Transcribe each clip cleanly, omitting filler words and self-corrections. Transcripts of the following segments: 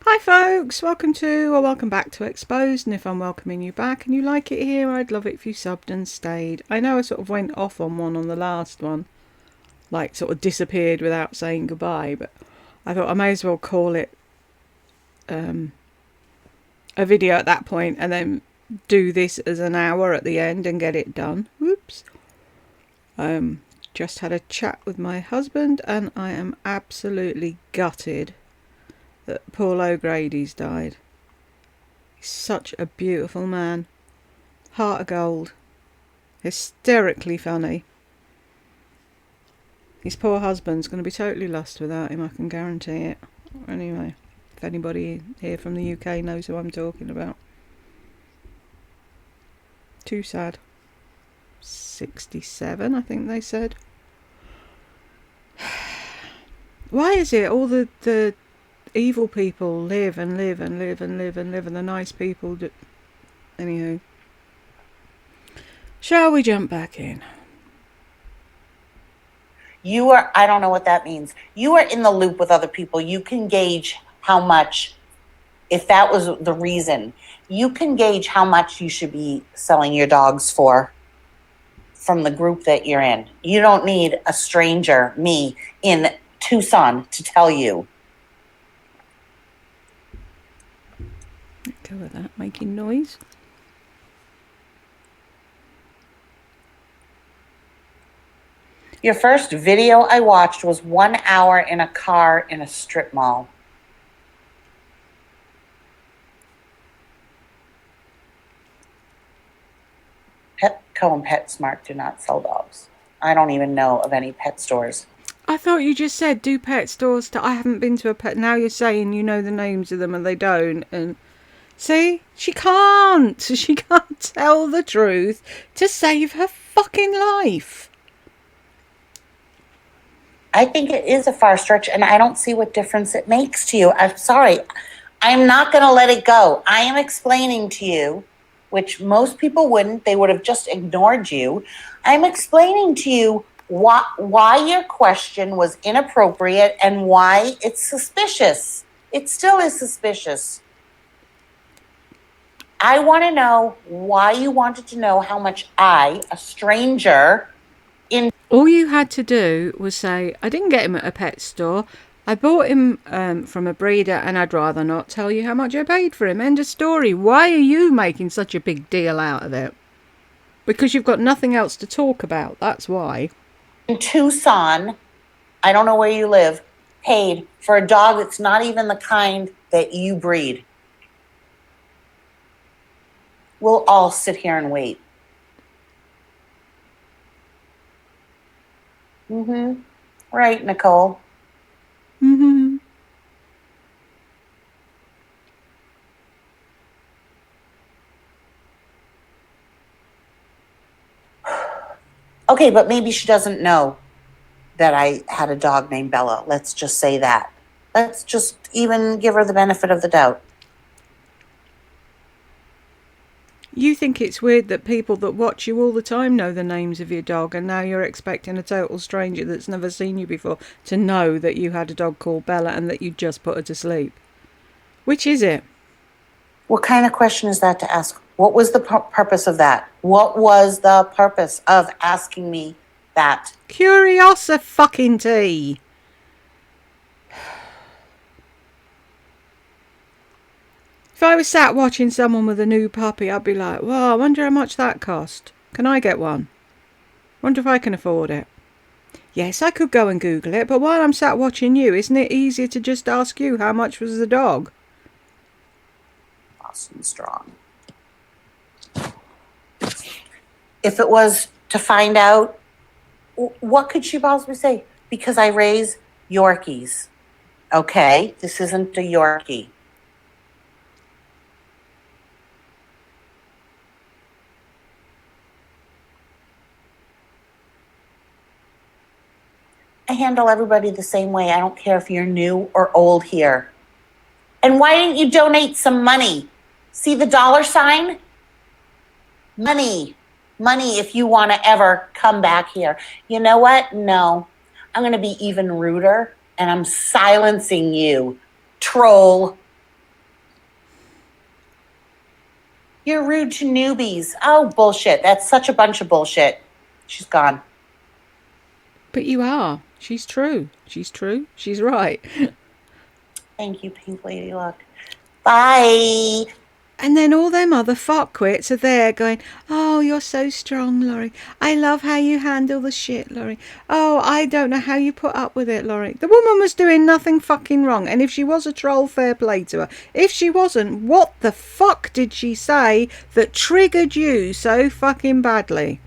Hi folks, welcome back to Exposed, and if I'm welcoming you back and you like it here, I'd love it if you subbed and stayed. I know I sort of went off on one on the last one, like sort of disappeared without saying goodbye, but I thought I may as well call it a video at that point and then do this as an hour at the end and get it done. Whoops. Just had a chat with my husband and I am absolutely gutted that Paul O'Grady's died. He's such a beautiful man. Heart of gold. Hysterically funny. His poor husband's going to be totally lost without him, I can guarantee it. Anyway, if anybody here from the UK knows who I'm talking about. Too sad. 67, I think they said. Why is it all the evil people live and live and live and live and live and the nice people do... Anywho. Shall we jump back in? I don't know what that means. You are in the loop with other people. You can gauge how much, if that was the reason, you can gauge how much you should be selling your dogs for from the group that you're in. You don't need a stranger, me, in Tucson to tell you. Go with that, making noise. Your first video I watched was 1 hour in a car in a strip mall. Petco and PetSmart do not sell dogs. I don't even know of any pet stores. I thought you just said do pet stores. I haven't been to a pet. Now you're saying you know the names of them and they don't. And see, she can't tell the truth to save her fucking life. I think it is a far stretch, and I don't see what difference it makes to you. I'm sorry. I'm not going to let it go. I am explaining to you, which most people wouldn't. They would have just ignored you. I'm explaining to you why your question was inappropriate and why it's suspicious. It still is suspicious. I want to know why you wanted to know how much I, a stranger... All you had to do was say, I didn't get him at a pet store. I bought him from a breeder and I'd rather not tell you how much I paid for him. End of story. Why are you making such a big deal out of it? Because you've got nothing else to talk about. That's why. In Tucson, I don't know where you live, paid for a dog that's not even the kind that you breed. We'll all sit here and wait. Mm-hmm. Right, Nicole. Mm-hmm. Okay, but maybe she doesn't know that I had a dog named Bella. Let's just say that. Let's just even give her the benefit of the doubt. You think it's weird that people that watch you all the time know the names of your dog, and now you're expecting a total stranger that's never seen you before to know that you had a dog called Bella and that you just put her to sleep. Which is it? What kind of question is that to ask? What was the purpose of that? What was the purpose of asking me that? Curiosity. If I was sat watching someone with a new puppy, I'd be like, well, I wonder how much that cost. Can I get one? Wonder if I can afford it. Yes, I could go and Google it, but while I'm sat watching you, isn't it easier to just ask you how much was the dog? Awesome, strong. If it was to find out, what could she possibly say? Because I raise Yorkies. Okay, this isn't a Yorkie. I handle everybody the same way. I don't care if you're new or old here. And why didn't you donate some money? See the dollar sign? Money. Money if you want to ever come back here. You know what? No. I'm going to be even ruder, and I'm silencing you, troll. You're rude to newbies. Oh, bullshit. That's such a bunch of bullshit. She's gone. But you are. She's true. She's true. She's right. Thank you, Pink Lady Luck. Bye. And then all them other fuckwits are there going, oh, you're so strong, Laurie. I love how you handle the shit, Laurie. Oh, I don't know how you put up with it, Laurie. The woman was doing nothing fucking wrong. And if she was a troll, fair play to her. If she wasn't, what the fuck did she say that triggered you so fucking badly?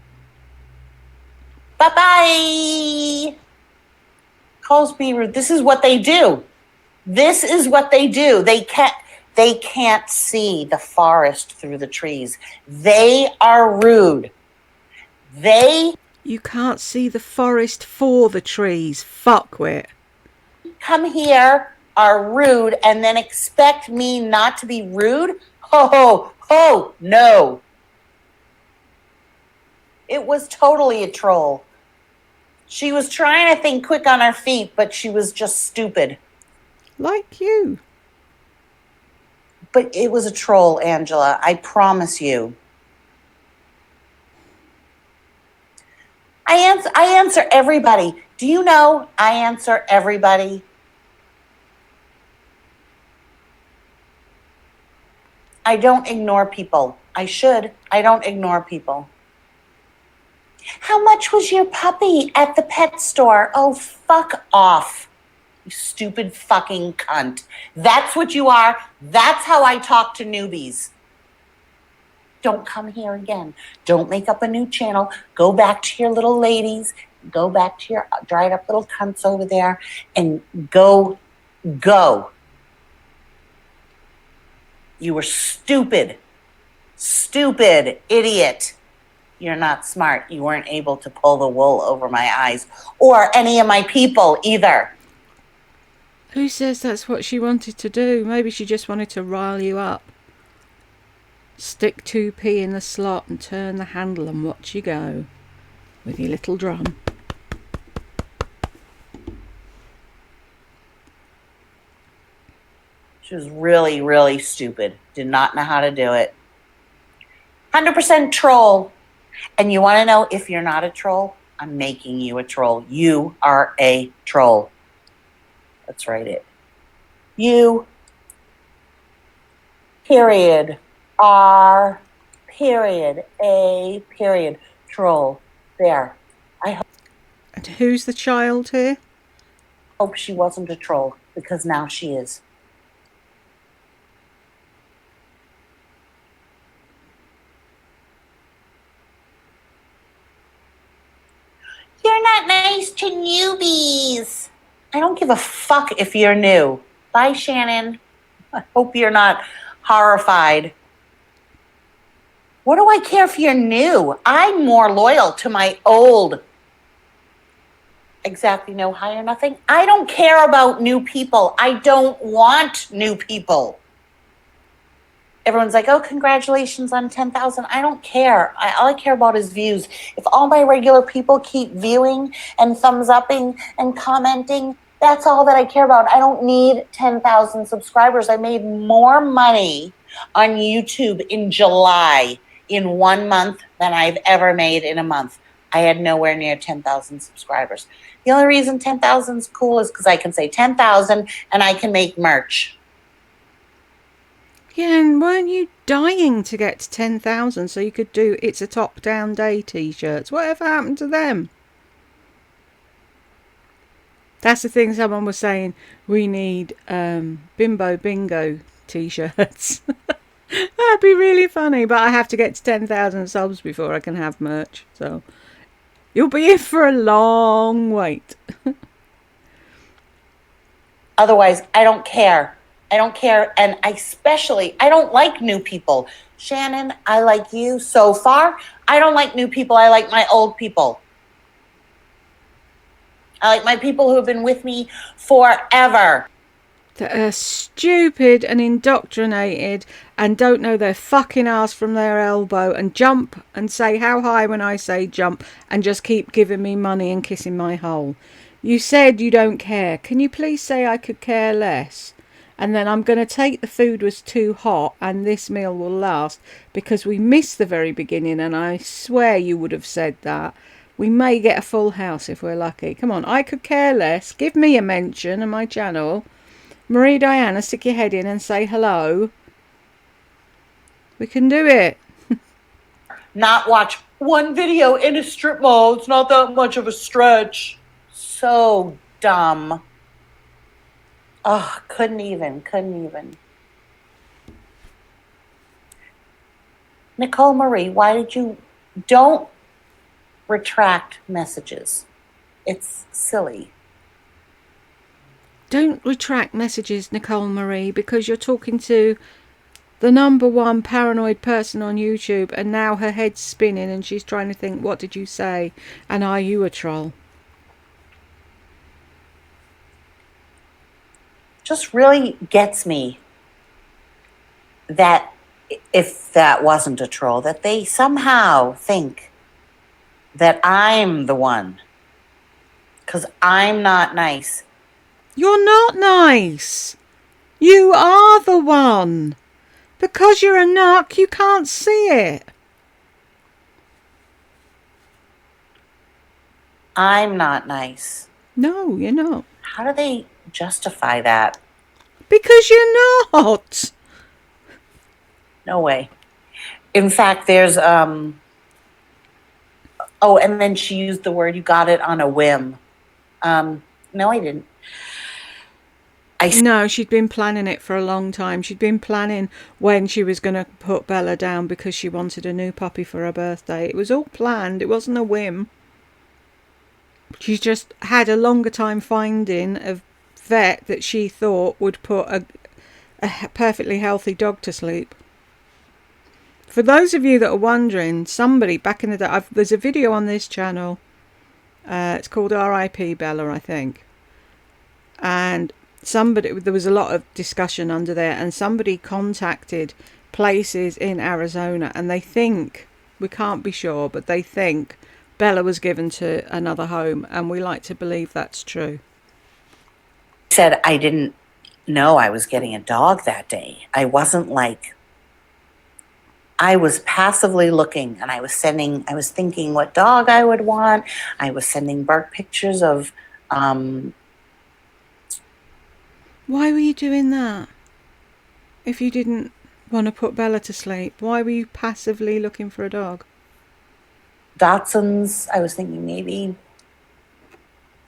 Bye-bye. Calls be rude. This is what they do. This is what they do. They can't see the forest through the trees. They are rude. You can't see the forest for the trees, fuckwit. Come here, are rude, and then expect me not to be rude? Ho, no. It was totally a troll. She was trying to think quick on her feet, but she was just stupid. Like you. But it was a troll, Angela. I promise you. I answer everybody. Do you know I answer everybody? I don't ignore people. I should. I don't ignore people. How much was your puppy at the pet store? Oh, fuck off. You stupid fucking cunt. That's what you are. That's how I talk to newbies. Don't come here again. Don't make up a new channel. Go back to your little ladies. Go back to your dried up little cunts over there and go. You were stupid. Stupid idiot. You're not smart. You weren't able to pull the wool over my eyes or any of my people either. Who says that's what she wanted to do? Maybe she just wanted to rile you up. Stick 2p in the slot and turn the handle and watch you go with your little drum. She was really, really stupid. Did not know how to do it. 100% troll. And you want to know if you're not a troll? I'm making you a troll. You are a troll. Let's write it. You, period, are, period, a, period, troll. There. And who's the child here? Hope she wasn't a troll, because now she is. You're not nice to newbies. I don't give a fuck if you're new. Bye, Shannon. I hope you're not horrified. What do I care if you're new? I'm more loyal to my old. Exactly, no higher, nothing. I don't care about new people. I don't want new people. Everyone's like, oh, congratulations on 10,000. I don't care. All I care about is views. If all my regular people keep viewing and thumbs upping and commenting, that's all that I care about. I don't need 10,000 subscribers. I made more money on YouTube in July in 1 month than I've ever made in a month. I had nowhere near 10,000 subscribers. The only reason 10,000 is cool is because I can say 10,000 and I can make merch. Yeah, and weren't you dying to get to 10,000 so you could do It's a Top Down Day t-shirts? Whatever happened to them? That's the thing someone was saying, we need Bimbo Bingo t-shirts. That'd be really funny, but I have to get to 10,000 subs before I can have merch. So you'll be in for a long wait. Otherwise, I don't care. I don't care. And I don't like new people. Shannon, I like you so far. I don't like new people. I like my old people. I like my people who have been with me forever. That are stupid and indoctrinated and don't know their fucking ass from their elbow and jump and say how high when I say jump and just keep giving me money and kissing my hole. You said you don't care. Can you please say I could care less? and then I'm going to take the food was too hot and this meal will last because we missed the very beginning, and I swear you would have said that. We may get a full house if we're lucky. Come on, I could care less. Give me a mention on my channel. Marie Diana, stick your head in and say hello. We can do it. Not watch one video in a strip mall. It's not that much of a stretch. So dumb. Oh, couldn't even. Nicole Marie, why did you... Don't retract messages. It's silly. Don't retract messages, Nicole Marie, because you're talking to the #1 paranoid person on YouTube, and now her head's spinning and she's trying to think, what did you say? And are you a troll? Just really gets me that if that wasn't a troll, that they somehow think that I'm the one. Because I'm not nice. You're not nice. You are the one. Because you're a narc, you can't see it. I'm not nice. No, you're not. How do they justify that? Because you're not. No way. In fact, there's oh, and then she used the word, you got it on a whim. No, I didn't. No, she'd been planning it for a long time. She'd been planning when she was going to put Bella down because she wanted a new puppy for her birthday. It was all planned. It wasn't a whim. She just had a longer time finding a vet that she thought would put a perfectly healthy dog to sleep. For those of you that are wondering, somebody back in the day, there's a video on this channel. It's called R.I.P. Bella, I think. And there was a lot of discussion under there, and somebody contacted places in Arizona, and they think, we can't be sure, but they think Bella was given to another home, and we like to believe that's true. Said I didn't know I was getting a dog that day. I wasn't like... I was passively looking, and I was thinking what dog I would want. I was sending Burke pictures of... Why were you doing that? If you didn't want to put Bella to sleep, why were you passively looking for a dog? Dachshunds. I was thinking maybe...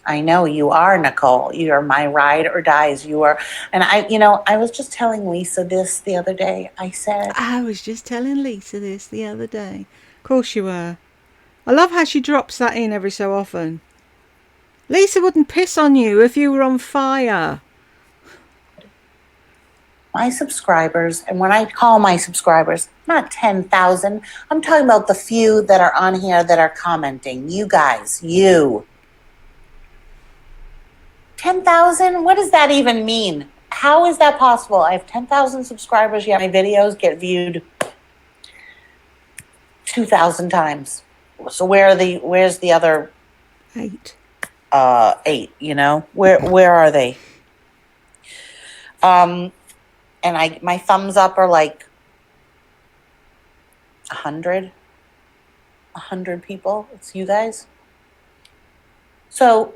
I know you are, Nicole. You are my ride or dies. You are. And I was just telling Lisa this the other day. I was just telling Lisa this the other day. Of course you were. I love how she drops that in every so often. Lisa wouldn't piss on you if you were on fire. My subscribers, and when I call my subscribers, not 10,000. I'm talking about the few that are on here that are commenting. You guys, you. 10,000? What does that even mean? How is that possible? I have 10,000 subscribers, yet my videos get viewed 2,000 times. So where's the other 8? 8, Where are they? And my thumbs up are like 100 people. It's you guys. So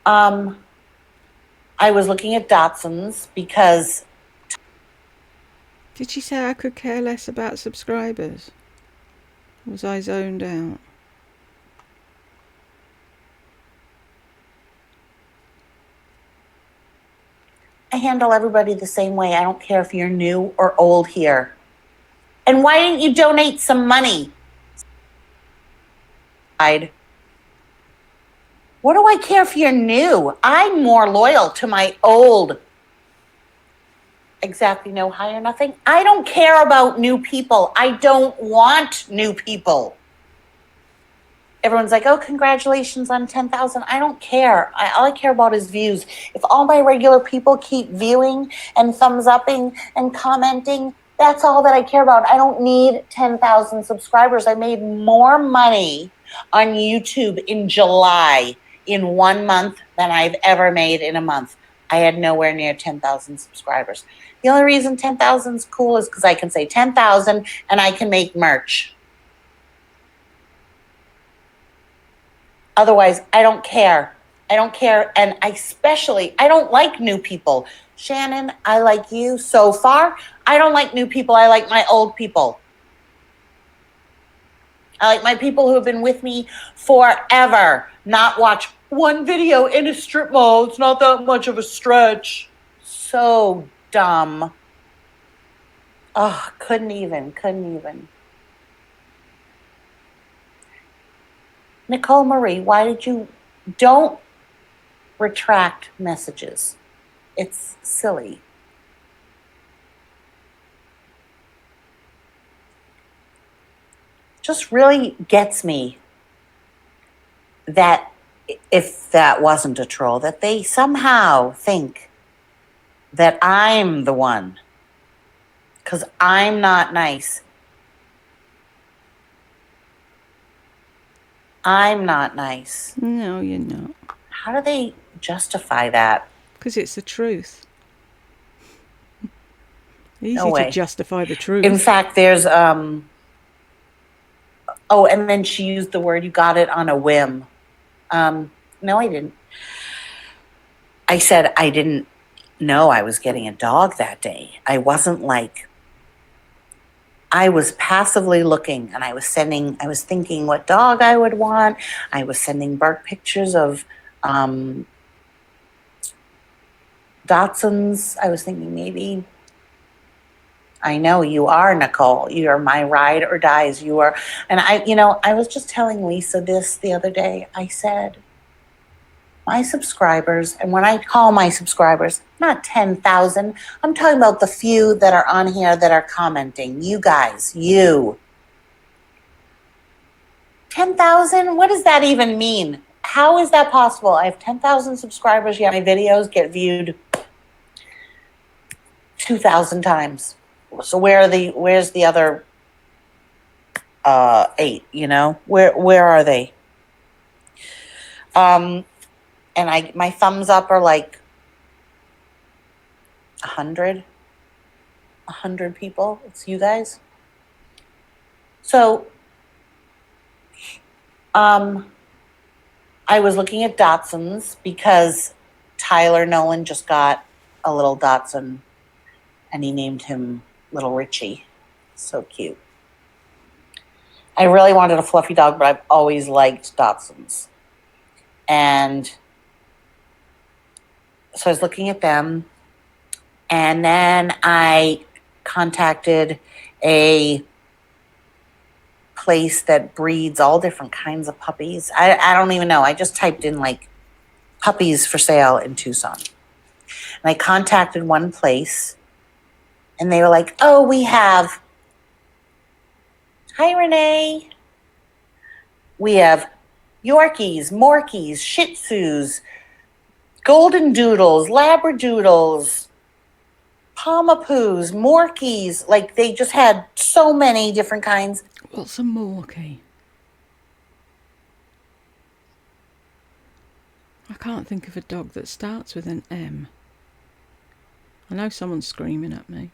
I was looking at Dachshunds because... Did she say I could care less about subscribers? Was I zoned out? I handle everybody the same way. I don't care if you're new or old here. And why didn't you donate some money? What do I care if you're new? I'm more loyal to my old... Exactly, no higher, nothing. I don't care about new people. I don't want new people. Everyone's like, oh, congratulations on 10,000. I don't care. All I care about is views. If all my regular people keep viewing and thumbs upping and commenting, that's all that I care about. I don't need 10,000 subscribers. I made more money on YouTube in July in 1 month than I've ever made in a month. I had nowhere near 10,000 subscribers. The only reason 10,000 is cool is because I can say 10,000 and I can make merch. Otherwise, I don't care. I don't care. And I don't like new people. Shannon, I like you so far. I don't like new people. I like my old people. I like my people who have been with me forever, not watch one video in a strip mall. It's not that much of a stretch. So dumb. Oh, couldn't even. Nicole Marie, why did you don't retract messages? It's silly. Just really gets me that if that wasn't a troll, that they somehow think that I'm the one, because I'm not nice. I'm not nice. No, you're not. How do they justify that? Because it's the truth. Easy No way. to justify the truth. In fact, there's and then she used the word, you got it on a whim. No, I didn't. I said I didn't know I was getting a dog that day. I wasn't like, I was passively looking, and I was thinking what dog I would want. I was sending Bart pictures of Dachshunds. I was thinking maybe, I know you are, Nicole. You are my ride or dies. You are. And I was just telling Lisa this the other day. I said, my subscribers, and when I call my subscribers, not 10,000, I'm talking about the few that are on here that are commenting. You guys, you. 10,000? What does that even mean? How is that possible? I have 10,000 subscribers, yet my videos get viewed 2,000 times. So where's the other 8, Where are they? And my thumbs up are like 100 people. It's you guys. So I was looking at Dachshunds because Tyler Nolan just got a little Dachshund, and he named him Little Richie. So cute. I really wanted a fluffy dog, but I've always liked Dachshunds. And so I was looking at them, and then I contacted a place that breeds all different kinds of puppies. I don't even know. I just typed in like puppies for sale in Tucson. And I contacted one place, and they were like, oh, we have, hi, Renee. We have Yorkies, Morkies, Shih Tzus, Golden Doodles, Labradoodles, Pomapoos, Morkies. Like, they just had so many different kinds. What's a Morkie? I can't think of a dog that starts with an M. I know someone's screaming at me.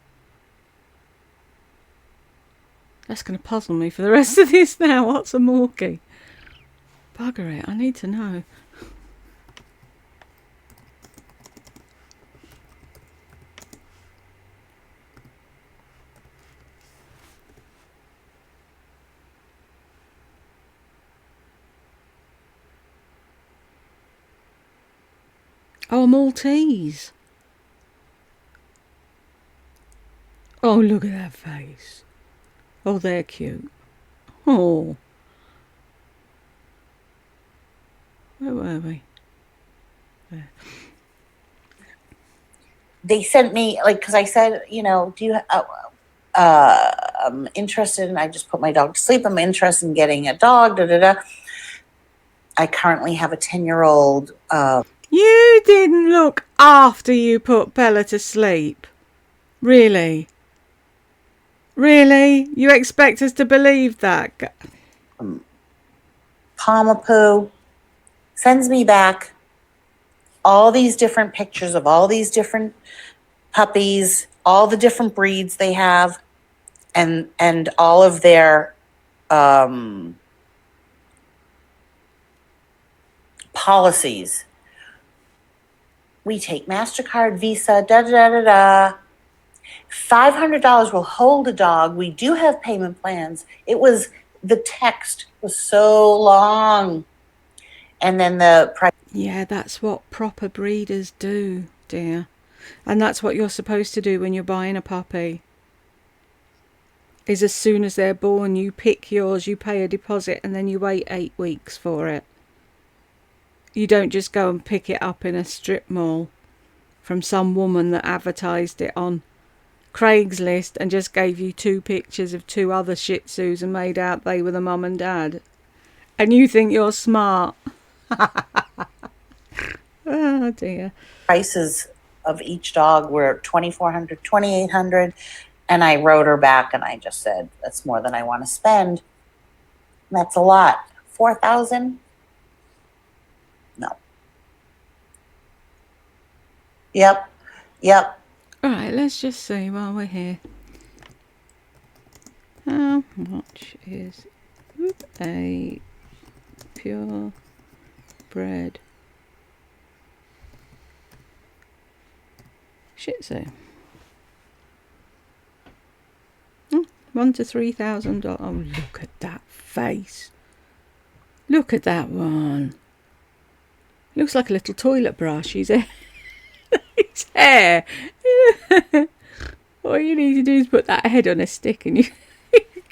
That's going to puzzle me for the rest of this now. What's a Morkie? Bugger it, I need to know. Oh, a Maltese. Oh, look at that face. Oh, they're cute. Oh. Where were we? There. They sent me, like, because I said, do you, I'm interested, and I just put my dog to sleep. I'm interested in getting a dog, I currently have a 10-year-old. You didn't look after you put Bella to sleep. Really? Really? You expect us to believe that? Pomapoo sends me back all these different pictures of all these different puppies, all the different breeds they have, and all of their policies. We take MasterCard, Visa, da da da da da. $500 will hold a dog. We do have payment plans. The text was so long. And then the price. Yeah, that's what proper breeders do, dear. And that's what you're supposed to do when you're buying a puppy. Is as soon as they're born, you pick yours, you pay a deposit, and then you wait 8 weeks for it. You don't just go and pick it up in a strip mall from some woman that advertised it on Craigslist and just gave you 2 pictures of 2 other Shih Tzus and made out they were the mum and dad. And you think you're smart. Oh dear. Prices of each dog were $2,400, $2,800. And I wrote her back and I just said, that's more than I want to spend. That's a lot. $4,000? No. Yep. All right, let's just see while we're here. How much is a pure bred Shih Tzu? $1,000 to $3,000. Oh, look at that face. Look at that one. Looks like a little toilet brush. His hair. All you need to do is put that head on a stick and you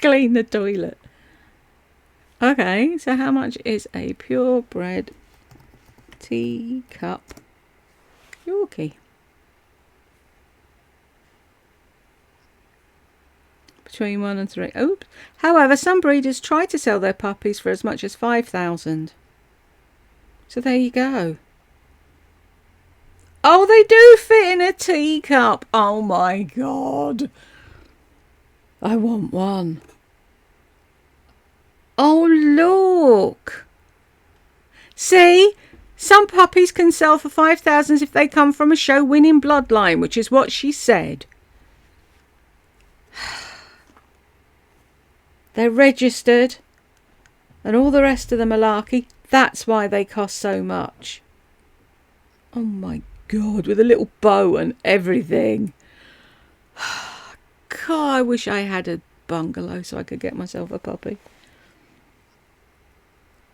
clean the toilet. Okay, so how much is a purebred teacup Yorkie? Between 1 and 3. Oops. However, some breeders try to sell their puppies for as much as $5,000. So there you go. Oh, they do fit in a teacup. Oh my God. I want one. Oh, look. See? Some puppies can sell for $5,000 if they come from a show-winning bloodline, which is what she said. They're registered and all the rest of the malarkey. That's why they cost so much. Oh my God, with a little bow and everything. God, I wish I had a bungalow so I could get myself a puppy.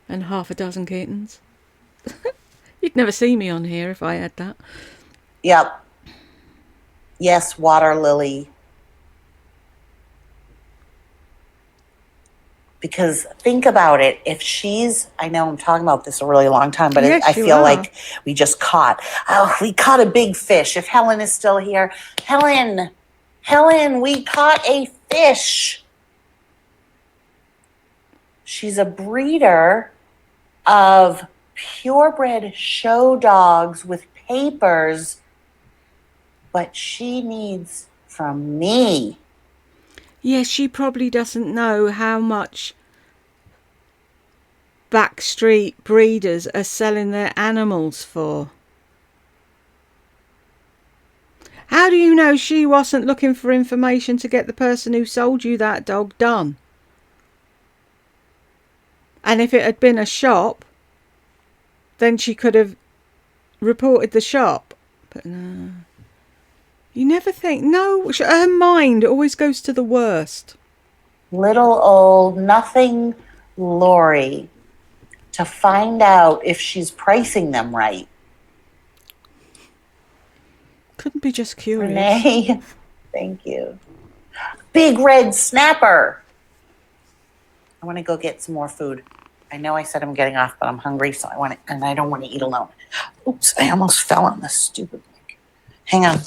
And 6 kittens. You'd never see me on here if I had that. Yep. Yes, water lily. Because think about it, if I know I'm talking about this a really long time, but yes, I feel like we caught a big fish. If Helen is still here, Helen, we caught a fish. She's a breeder of purebred show dogs with papers, but she needs from me. Yes, she probably doesn't know how much backstreet breeders are selling their animals for. How do you know she wasn't looking for information to get the person who sold you that dog done? And if it had been a shop, then she could have reported the shop. But no. You never think. No, her mind always goes to the worst. Little old nothing Lori to find out if she's pricing them right. Couldn't be just curious. Renee, thank you. Big red snapper. I want to go get some more food. I know I said I'm getting off, but I'm hungry, so I don't want to eat alone. Oops, I almost fell on this stupid thing. Hang on.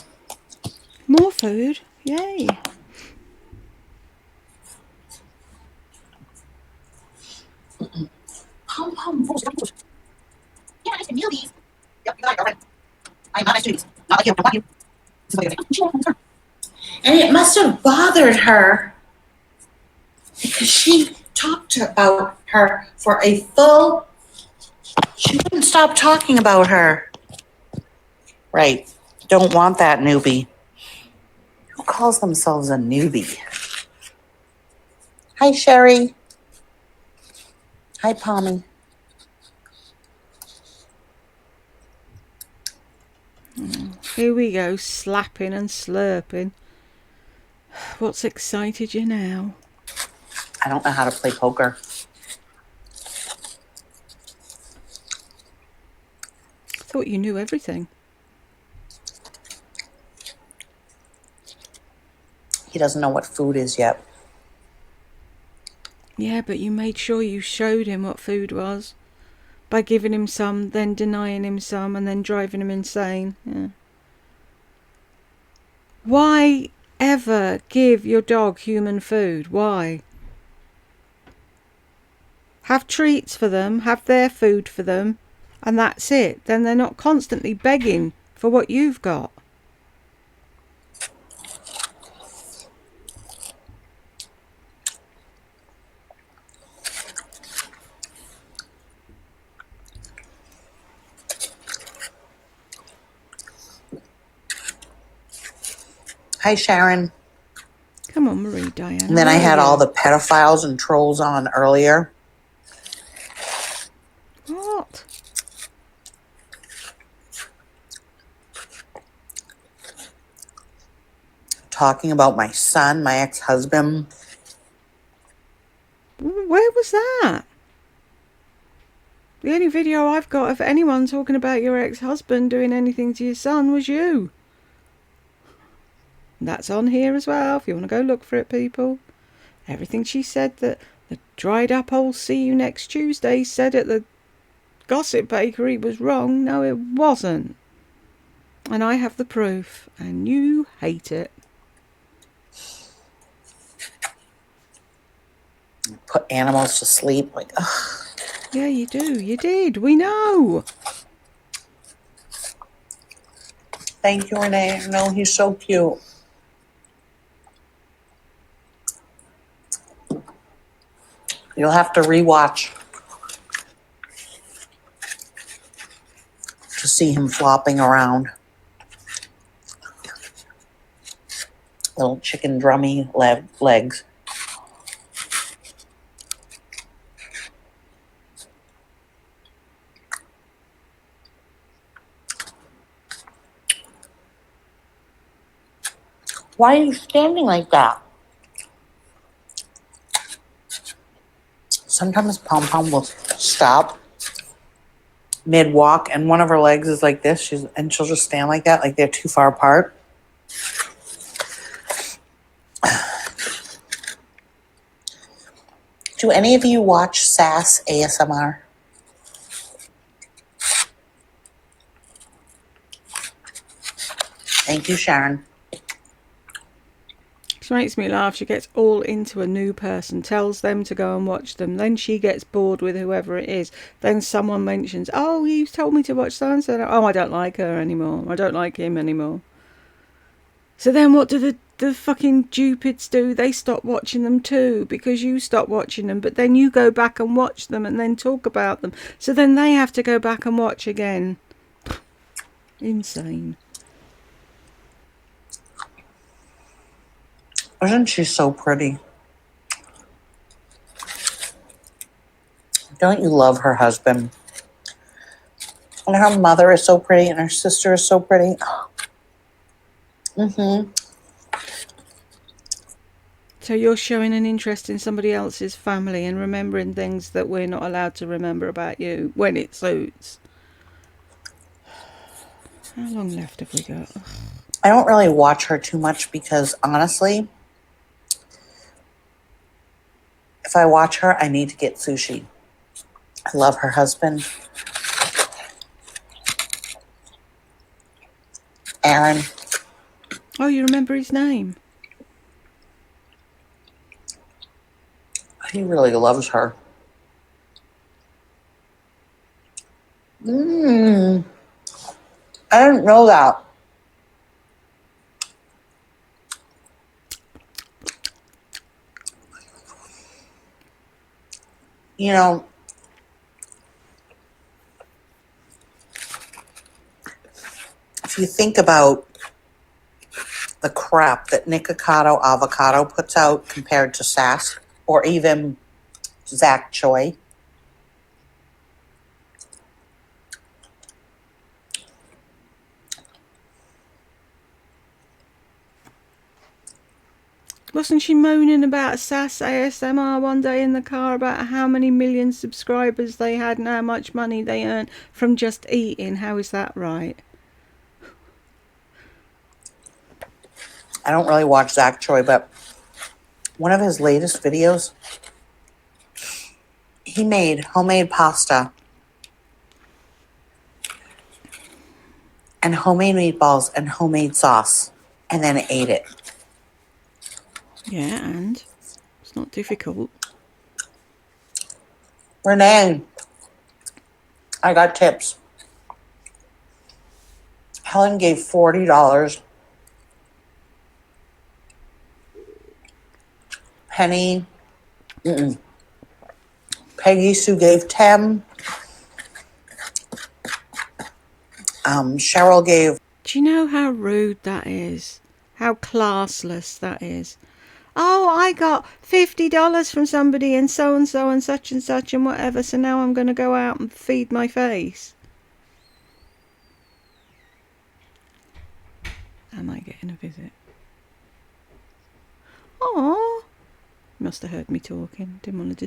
More food? Yay. Yeah, I can meal these. Yep, you got it, girlfriend. I'm not nice to these. Not like you. I want you. This is what you and it must have bothered her because she talked about her for a full. She wouldn't stop talking about her. Right. Don't want that newbie. Who calls themselves a newbie? Hi, Sherry. Hi, Pommy. Here we go, slapping and slurping. What's excited you now? I don't know how to play poker. I thought you knew everything. He doesn't know what food is yet. Yeah, but you made sure you showed him what food was. By giving him some, then denying him some, and then driving him insane. Yeah. Why ever give your dog human food? Why? Have treats for them, have their food for them, and that's it. Then they're not constantly begging for what you've got. Hi, Sharon. Come on, Marie Diana. And then I where had are all you? the pedophiles and trolls on earlier. What? Talking about my son, my ex-husband. Where was that? The only video I've got of anyone talking about your ex-husband doing anything to your son was you. That's on here as well, if you want to go look for it, people. Everything she said that the dried up old see you next Tuesday said at the gossip bakery was wrong. No, it wasn't. And I have the proof, and you hate it. Put animals to sleep. Like, ugh. Yeah, you do. You did. We know. Thank you, Renee. No, he's so cute. You'll have to rewatch to see him flopping around. Little chicken drummy legs. Why are you standing like that? Sometimes Pom Pom will stop mid walk, and one of her legs is like this. She'll just stand like that, like they're too far apart. Do any of you watch Sass ASMR? Thank you, Sharon. She makes me laugh. She gets all into a new person, tells them to go and watch them. Then she gets bored with whoever it is. Then someone mentions, oh, you told me to watch so-and-so. Oh, I don't like her anymore. I don't like him anymore. So then what do the fucking stupids do? They stop watching them too because you stop watching them. But then you go back and watch them and then talk about them. So then they have to go back and watch again. Insane. Isn't she so pretty? Don't you love her husband? And her mother is so pretty, and her sister is so pretty. Mm-hmm. So you're showing an interest in somebody else's family and remembering things that we're not allowed to remember about you when it suits. How long left have we got? I don't really watch her too much because, honestly, if I watch her, I need to get sushi. I love her husband. Aaron. Oh, you remember his name? He really loves her. I didn't know that. You know, if you think about the crap that Nikocado Avocado puts out compared to Sass or even Zach Choi. Wasn't she moaning about SAS ASMR one day in the car about how many million subscribers they had and how much money they earn from just eating? How is that right? I don't really watch Zach Choi, but one of his latest videos, he made homemade pasta and homemade meatballs and homemade sauce and then ate it. Yeah, and it's not difficult. Renee, I got tips. Helen gave $40. Penny, Peggy Sue gave 10. Cheryl gave. Do you know how rude that is? How classless that is? Oh, I got $50 from somebody and so and such and whatever, so now I'm going to go out and feed my face. Am I getting a visit? Oh, must have heard me talking. Didn't want to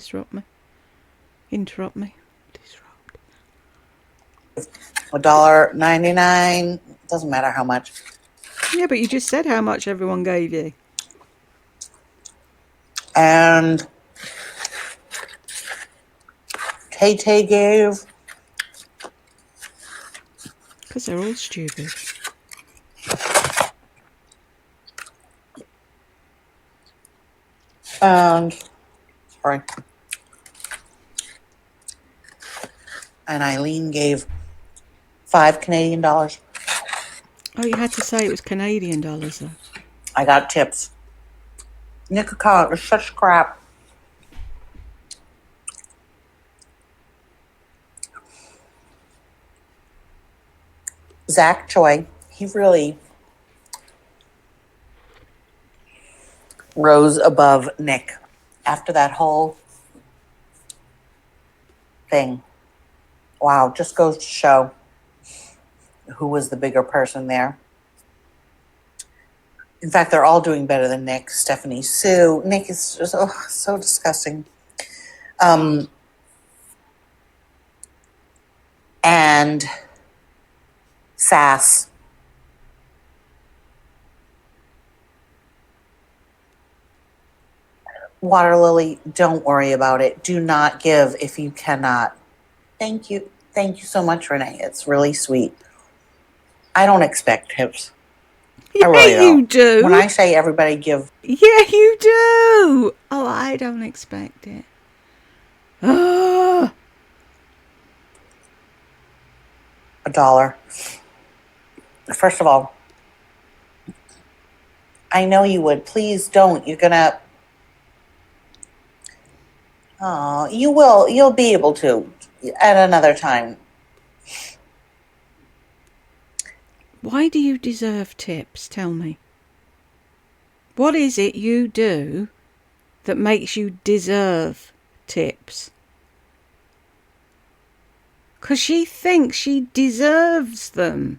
interrupt me. $1.99. Doesn't matter how much. Yeah, but you just said how much everyone gave you. And Tay gave. Because they're all stupid. And Eileen gave $5 Canadian. Oh, you had to say it was Canadian dollars, though. I got tips. Nikocado is such crap. Zach Choi, he really rose above Nick after that whole thing. Wow, just goes to show who was the bigger person there. In fact, they're all doing better than Nick. Stephanie Sue. Nick is just so disgusting. And Sass. Water Lily, don't worry about it. Do not give if you cannot. Thank you. Thank you so much, Renee. It's really sweet. I don't expect tips. Yeah, I really don't. you do. When I say everybody give. Yeah, you do. Oh, I don't expect it. $1. First of all, I know you would. Please don't. You're gonna. Oh, you will. You'll be able to at another time. Why do you deserve tips? Tell me. What is it you do that makes you deserve tips? Because she thinks she deserves them.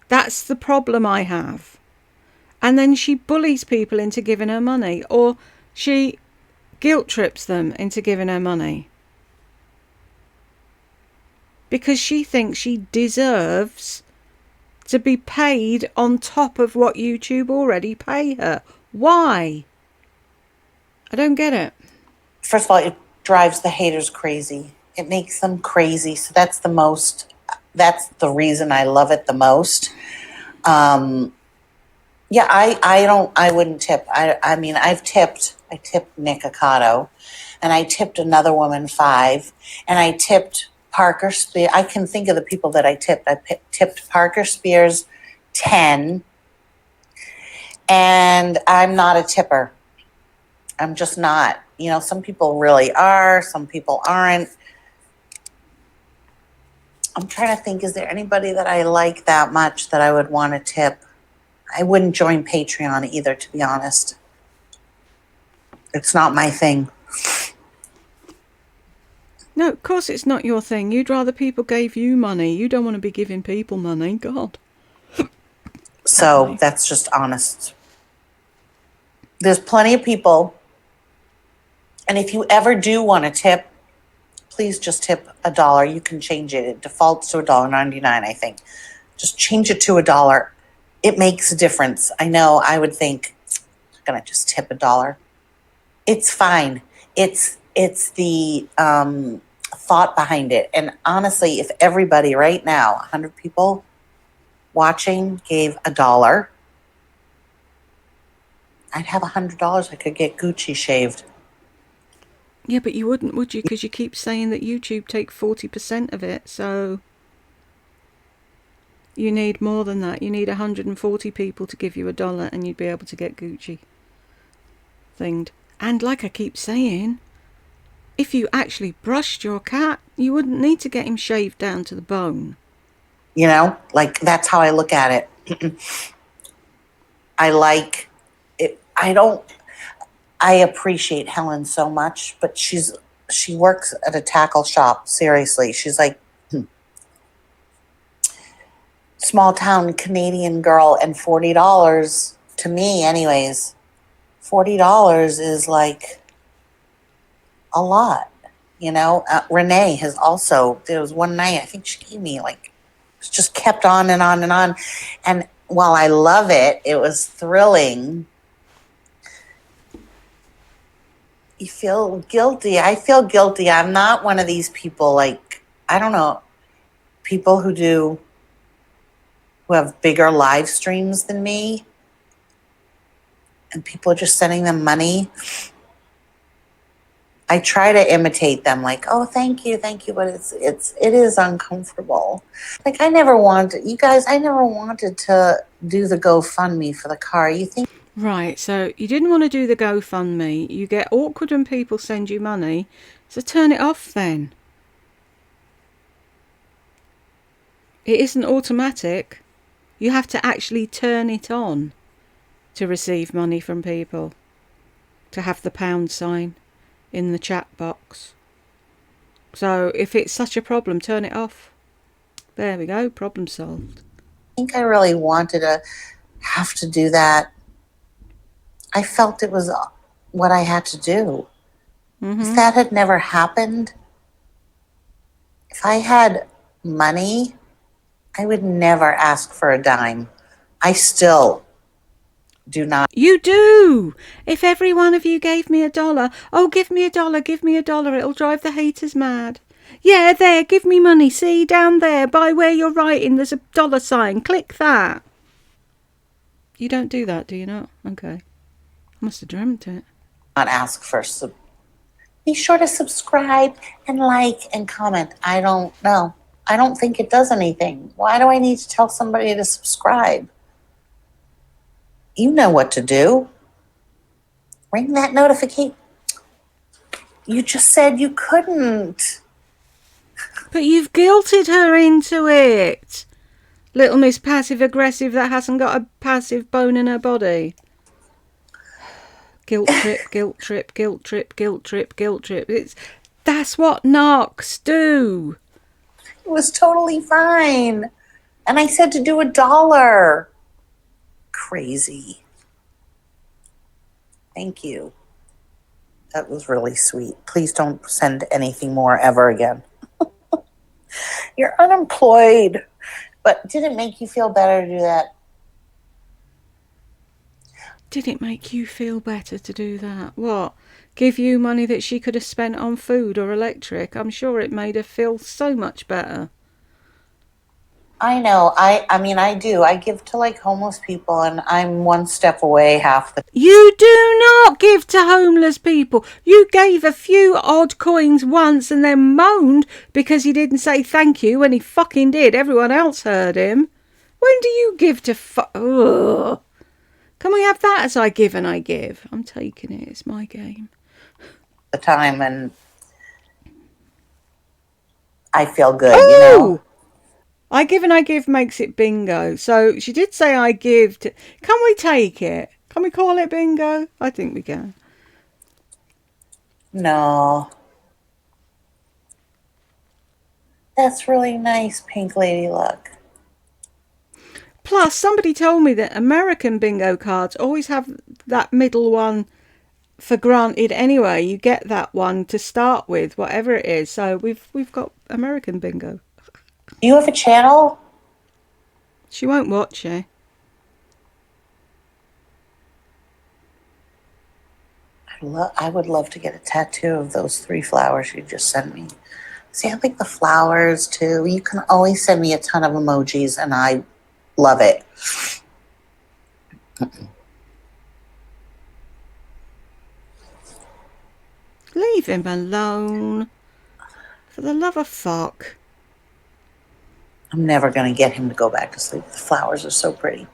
That's the problem I have. And then she bullies people into giving her money, or she guilt trips them into giving her money. Because she thinks she deserves to be paid on top of what YouTube already pay her. Why? I don't get it. First of all, it drives the haters crazy. It makes them crazy. So that's the reason I love it the most. I wouldn't tip. I mean, I tipped Nikocado, and I tipped another woman $5, and I tipped Parker Spears. I can think of the people that I tipped. I tipped Parker Spears $10, and I'm not a tipper. I'm just not. You know, some people really are, some people aren't. I'm trying to think, is there anybody that I like that much that I would want to tip? I wouldn't join Patreon either, to be honest. It's not my thing. No, of course it's not your thing. You'd rather people gave you money. You don't want to be giving people money. God. So that's just honest. There's plenty of people. And if you ever do want to tip, please just tip $1. You can change it. It defaults to $1.99, I think. Just change it to $1. It makes a difference. I know I would think, I'm going to just tip $1. It's fine. It's the thought behind it. And honestly, if everybody right now, 100 people watching, gave $1, I'd have $100. I could get Gucci shaved. Yeah, but you wouldn't, would you? Because you keep saying that YouTube take 40% of it. So you need more than that. You need 140 people to give you $1 and you'd be able to get Gucci thinged. And like I keep saying, if you actually brushed your cat, you wouldn't need to get him shaved down to the bone. You know, like that's how I look at it. I like it. I appreciate Helen so much, but she works at a tackle shop. Seriously. She's like small town Canadian girl, and $40 to me anyways, $40 is like a lot, you know. Renee has also, there was one night I think she gave me like, it's just kept on and on and on. And while I love it, it was thrilling. You feel guilty. I feel guilty. I'm not one of these people, like, I don't know, people who have bigger live streams than me, and people are just sending them money. I try to imitate them, like, oh, thank you, but it is uncomfortable. Like, I never wanted to do the GoFundMe for the car. You think? Right, so you didn't want to do the GoFundMe. You get awkward when people send you money, so turn it off then. It isn't automatic. You have to actually turn it on to receive money from people, to have the pound sign in the chat box. So if it's such a problem, turn it off. There we go, problem solved. I think I really wanted to have to do that. I felt it was what I had to do. If that had never happened, if I had money, I would never ask for a dime. I still do not. You do! If every one of you gave me $1, oh, give me $1, give me $1, it'll drive the haters mad. Yeah, there, give me money. See, down there, by where you're writing, there's a dollar sign. Click that. You don't do that, do you not? Okay. I must have dreamt it. Not ask for be sure to subscribe and like and comment. I don't know. I don't think it does anything. Why do I need to tell somebody to subscribe? You know what to do. Ring that notification. You just said you couldn't. But you've guilted her into it. Little Miss Passive Aggressive that hasn't got a passive bone in her body. Guilt trip, guilt trip, guilt trip, guilt trip, guilt trip. That's what narcs do. It was totally fine. And I said to do $1. Crazy. Thank you. That was really sweet. Please don't send anything more ever again. You're unemployed. But did it make you feel better to do that? Did it make you feel better to do that? What? Give you money that she could have spent on food or electric? I'm sure it made her feel so much better. I know. I mean, I do. I give to like homeless people, and I'm one step away half the. You do not give to homeless people. You gave a few odd coins once and then moaned because he didn't say thank you when he fucking did. Everyone else heard him. When do you give to Ugh. Can we have that as I give and I give? I'm taking it. It's my game. The time, and I feel good, you know? I give and I give makes it bingo. So she did say I give. Can we take it? Can we call it bingo? I think we can. No. That's really nice, Pink Lady Luck. Plus, somebody told me that American bingo cards always have that middle one for granted anyway. You get that one to start with, whatever it is. So we've got American bingo. Do you have a channel? She won't watch it. I would love to get a tattoo of those 3 flowers you just sent me. See, I like the flowers too. You can always send me a ton of emojis, and I love it. Leave him alone. For the love of fuck. I'm never going to get him to go back to sleep. The flowers are so pretty.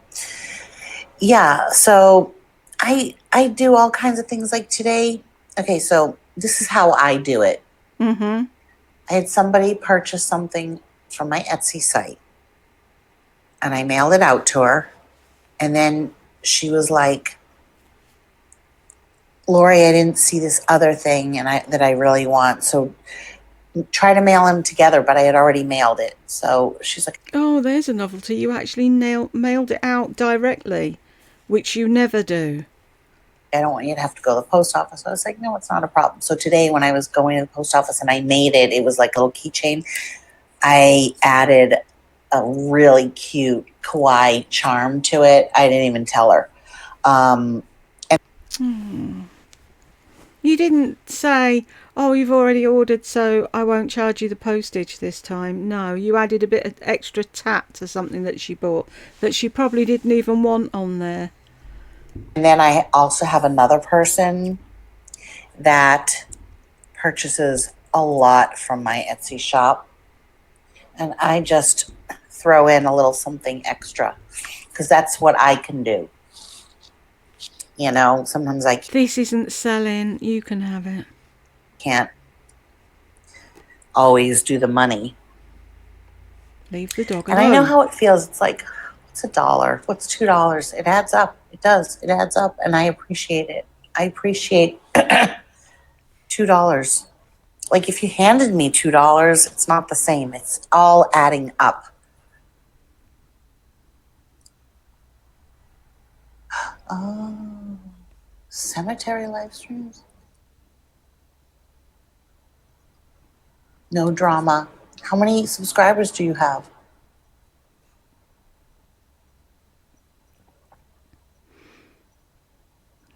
Yeah, so I do all kinds of things like today. Okay, so this is how I do it. Mm-hmm. I had somebody purchase something from my Etsy site, and I mailed it out to her. And then she was like, Lori, I didn't see this other thing that I really want. So try to mail them together, but I had already mailed it. So she's like, Oh, there's a novelty. You actually mailed it out directly, which you never do. I don't want you to have to go to the post office. I was like, no, it's not a problem. So today when I was going to the post office and I made it, it was like a little keychain. I added a really cute kawaii charm to it. I didn't even tell her. You didn't say, oh, you've already ordered, so I won't charge you the postage this time. No, you added a bit of extra tat to something that she bought that she probably didn't even want on there. And then I also have another person that purchases a lot from my Etsy shop. And I just throw in a little something extra because that's what I can do. You know, sometimes I This isn't selling. You can have it. can't always do the money. Leave the dog And alone. I know how it feels. It's like, what's $1? What's $2? It adds up. It does. It adds up. And I appreciate it. I appreciate $2. Like if you handed me $2, it's not the same. It's all adding up. Oh, cemetery live streams? No drama. How many subscribers do you have?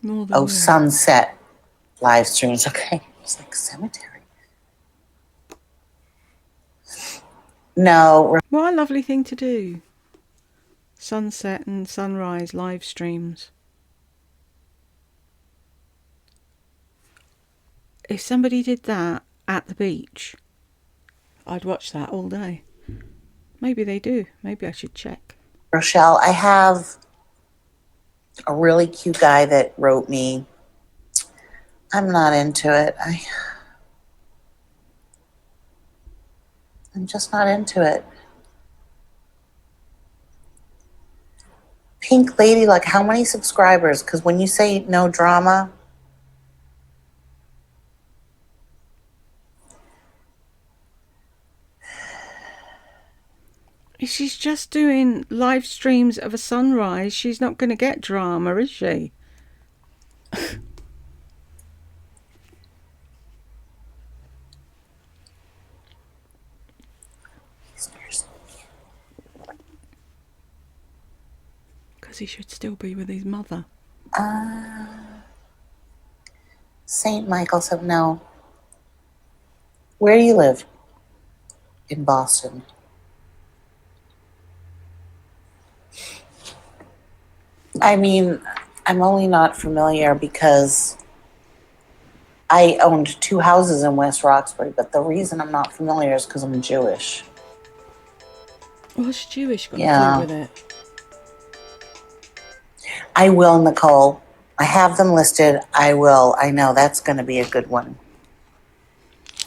More than Oh, you. sunset live streams. Okay. It's like cemetery. No. What a lovely thing to do. Sunset and sunrise live streams. If somebody did that at the beach, I'd watch that all day. Maybe they do. Maybe I should check. Rochelle, I have a really cute guy that wrote me. I'm not into it. I'm just not into it. Pink Lady, like how many subscribers? Because when you say no drama, If she's just doing live streams of a sunrise, she's not going to get drama, is she? Because he should still be with his mother. St. Michael said no. Where do you live? In Boston. I mean, I'm only not familiar because I owned 2 houses in West Roxbury, but the reason I'm not familiar is because I'm Jewish. What's Jewish got to Yeah. do with it? I will, Nicole. I have them listed. I will. I know that's going to be a good one.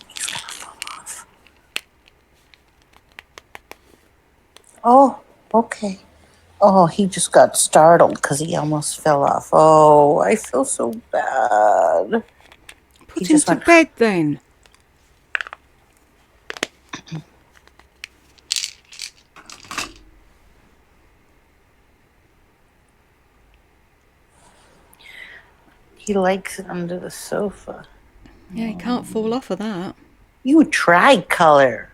He's going to fall off. Oh, okay. Oh, he just got startled because he almost fell off. Oh, I feel so bad. He Put him just to went. bed then. He likes it under the sofa. Yeah, he can't fall off of that. You tried color.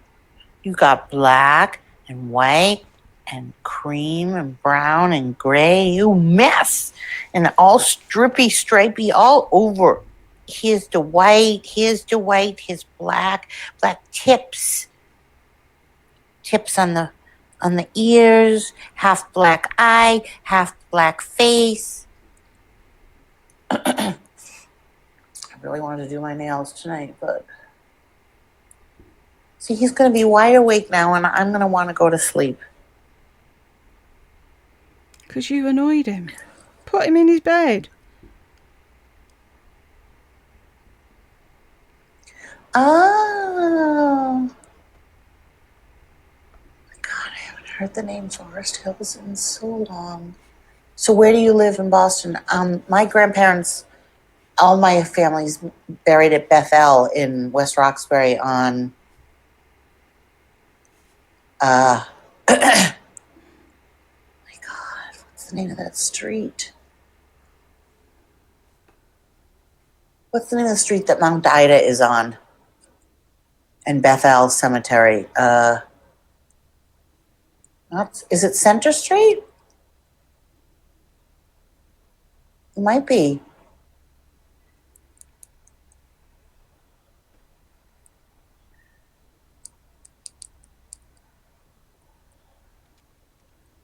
You got black and white and cream and brown and gray. You mess. And all strippy, stripy all over. Here's the white, here's black tips. Tips on the ears, half black eye, half black face. I really wanted to do my nails tonight, but see, he's going to be wide awake now, and I'm going to want to go to sleep. Because you annoyed him. Put him in his bed. Oh. God, I haven't heard the name Forest Hills in so long. So where do you live in Boston? My grandparents, all my family's buried at Bethel in West Roxbury on my God, what's the name of that street? What's the name of the street that Mount Ida is on? And Bethel Cemetery. Is it Center Street? It might be.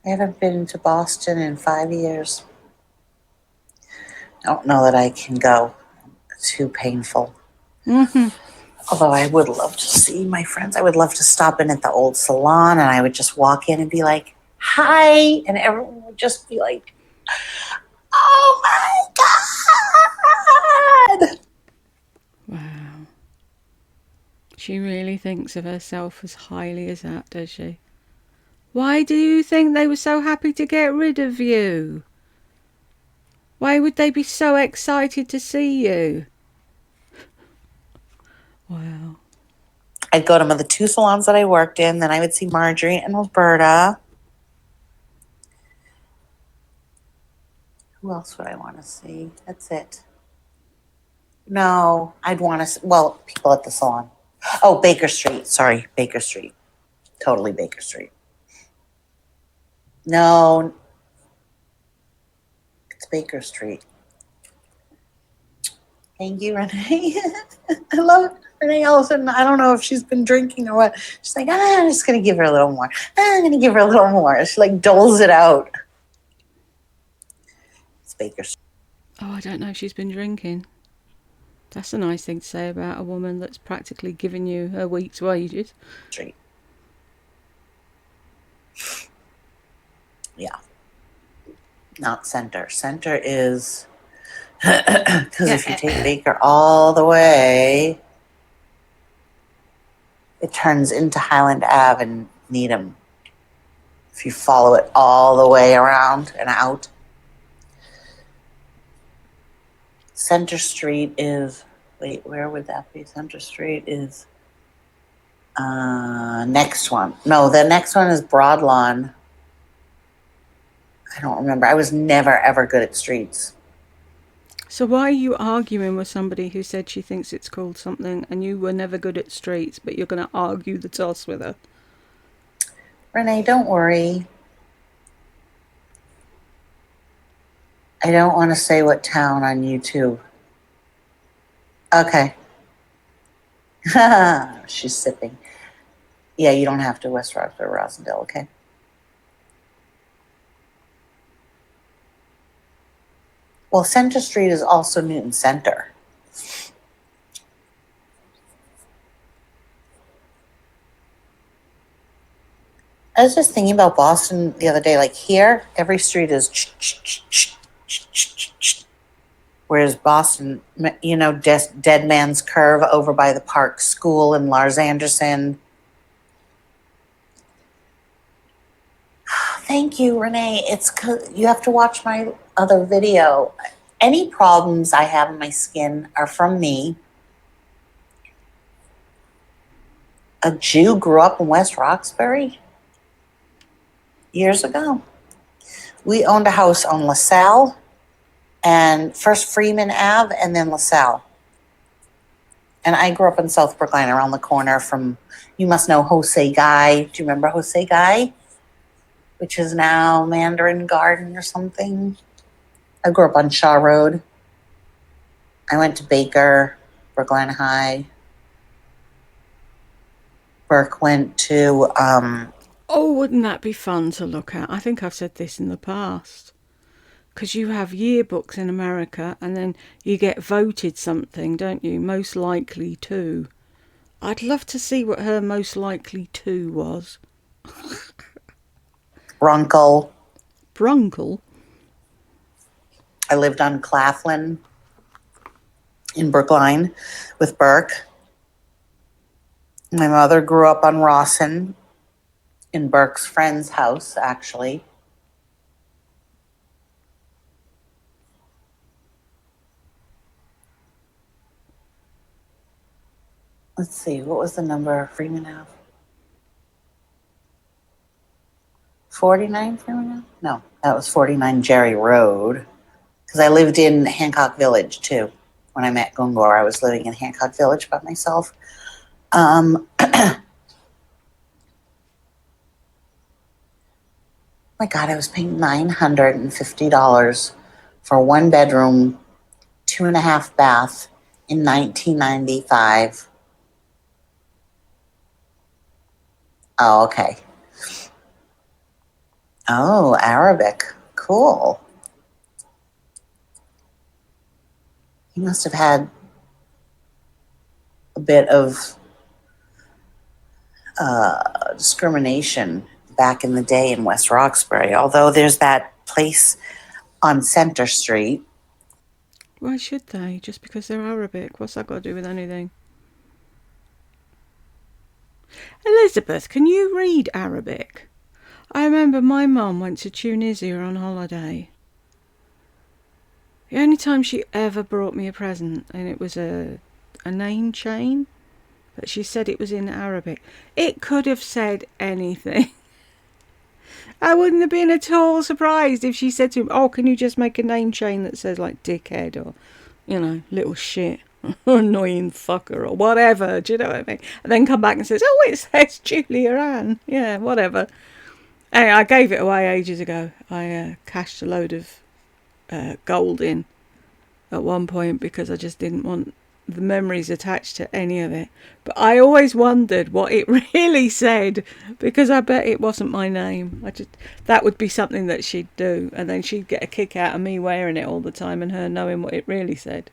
I haven't been to Boston in 5 years. I don't know that I can go. It's too painful. Mm-hmm. Although I would love to see my friends. I would love to stop in at the old salon and I would just walk in and be like, hi. And everyone would just be like, oh my God. Wow. She really thinks of herself as highly as that, does she? Why do you think they were so happy to get rid of you? Why would they be so excited to see you? Wow. I'd go to the two salons that I worked in. Then I would see Marjorie and Roberta. Who else would I want to see? That's it. No, I'd want to, well, people at the salon. Oh, Baker Street. Sorry, Baker Street. Totally Baker Street. No, it's Baker Street. Thank you, Renee. I love Renee Ellison. I don't know if she's been drinking or what. She's like, I'm just going to give her a little more. I'm going to give her a little more. She like doles it out. It's Baker Street. Oh, I don't know if she's been drinking. That's a nice thing to say about a woman that's practically given you her week's wages. Yeah. Not Center. Center is, because if you take Baker all the way, it turns into Highland Ave and Needham. If you follow it all the way around and out. Center Street is, wait, where would that be? Center Street is next one. No, the next one is Broadlawn. I don't remember. I was never, ever good at streets. So why are you arguing with somebody who said she thinks it's called something and you were never good at streets, but you're going to argue the toss with her? Renee, don't worry. I don't want to say what town on YouTube. Okay. She's sipping. Yeah, you don't have to West Roxbury, Rosendale, okay? Well, Center Street is also Newton Center. I was just thinking about Boston the other day. Like here, every street is whereas Boston, you know, Dead Man's Curve over by the Park School and Lars Anderson. Thank you, Renee. You have to watch my other video. Any problems I have in my skin are from me. A Jew grew up in West Roxbury years ago. We owned a house on LaSalle and first Freeman Ave and then LaSalle. And I grew up in South Brookline around the corner from, you must know Jose Guy. Do you remember Jose Guy? Which is now Mandarin Garden or something. I grew up on Shaw Road. I went to Baker, Brookline High. Burke went to, Oh, wouldn't that be fun to look at? I think I've said this in the past. Because you have yearbooks in America and then you get voted something, don't you? Most likely to. I'd love to see what her most likely to was. Runkle. Brunkle? I lived on Claflin in Brookline with Burke. My mother grew up on Rawson in Burke's friend's house, actually. Let's see, what was the number of Freeman Ave? 49 Freeman Ave? No, that was 49 Jerry Road. Because I lived in Hancock Village too. When I met Gungor, I was living in Hancock Village by myself. My God, I was paying $950 for a 1-bedroom, 2.5 bath in 1995. Oh, okay. Oh, Arabic. Cool. He must have had a bit of discrimination back in the day in West Roxbury, although there's that place on Center Street. Why should they? Just because they're Arabic? What's that got to do with anything? Elizabeth, can you read Arabic? I remember my mum went to Tunisia on holiday. The only time she ever brought me a present, and it was a name chain, but she said it was in Arabic. It could have said anything. I wouldn't have been at all surprised if she said to him, "Oh, can you just make a name chain that says like dickhead or, little shit, or annoying fucker or whatever." Do you know what I mean? And then come back and says, "Oh, it says Julia Ann." Yeah, whatever. Anyway, I gave it away ages ago. I cashed a load of gold in at one point because I just didn't want the memories attached to any of it. But I always wondered what it really said because I bet it wasn't my name. That would be something that she'd do, and then she'd get a kick out of me wearing it all the time and her knowing what it really said.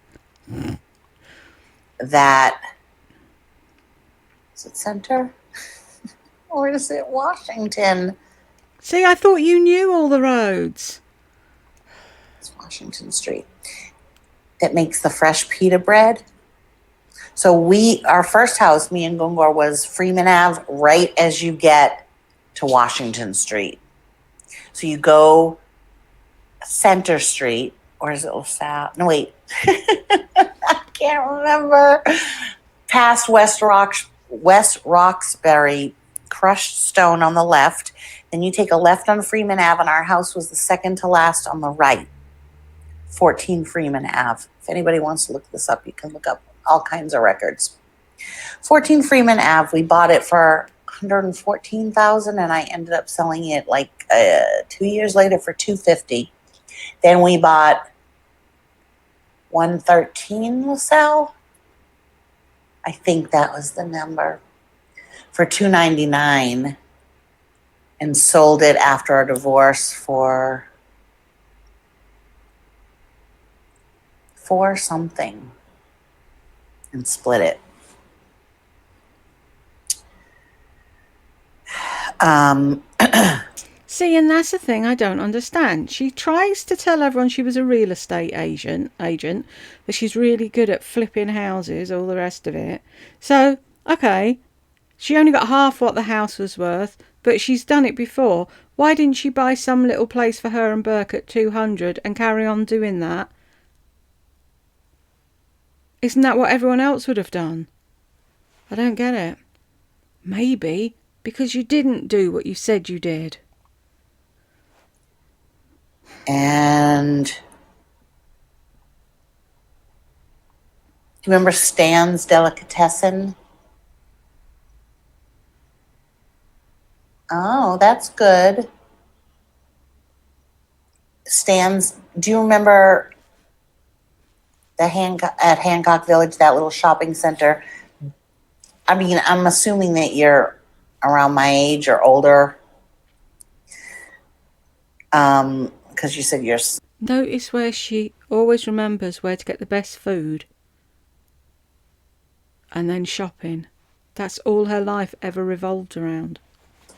That is it Center or is it Washington? See, I thought you knew all the roads. It's Washington Street that makes the fresh pita bread. So our first house, me and Gungor, was Freeman Ave, right as you get to Washington Street. So you go Center Street, or is it LaSalle? No, wait. I can't remember. Past West Roxbury, crushed stone on the left. Then you take a left on Freeman Ave, and our house was the second to last on the right. 14 Freeman Ave. If anybody wants to look this up, you can look up all kinds of records. 14 Freeman Ave. We bought it for $114,000, and I ended up selling it like 2 years later for $250,000. Then we bought 113 LaSalle. I think that was the number, for $299,000, and sold it after our divorce for something, and split it. See, and that's the thing I don't understand. She tries to tell everyone she was a real estate agent, that she's really good at flipping houses, all the rest of it. So, okay, She only got half what the house was worth, but she's done it before. Why didn't she buy some little place for her and Burke at 200 and carry on doing that? Isn't that what everyone else would have done? I don't get it. Maybe because you didn't do what you said you did. And do you remember Stan's Delicatessen? Oh, that's good. Stan's, do you remember the at Hancock Village, that little shopping center? I mean, I'm assuming that you're around my age or older. Because you said you're. Notice where she always remembers where to get the best food and then shopping. That's all her life ever revolved around.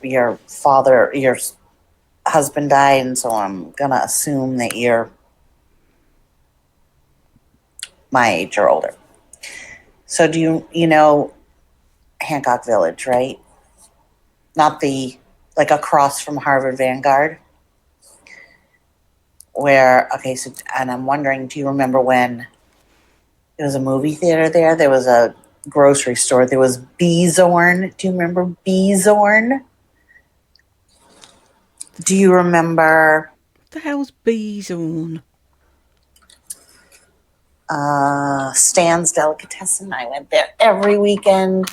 Your father, your husband died, and so I'm gonna assume that you're my age or older. So do you know Hancock Village, right? Not the, like, across from Harvard Vanguard. Where, okay, so, and I'm wondering, do you remember when there was a movie theater there? There was a grocery store. There was Beezorn. Do you remember Beezorn? Do you remember What the hell's bees on? Stan's Delicatessen? I went there every weekend.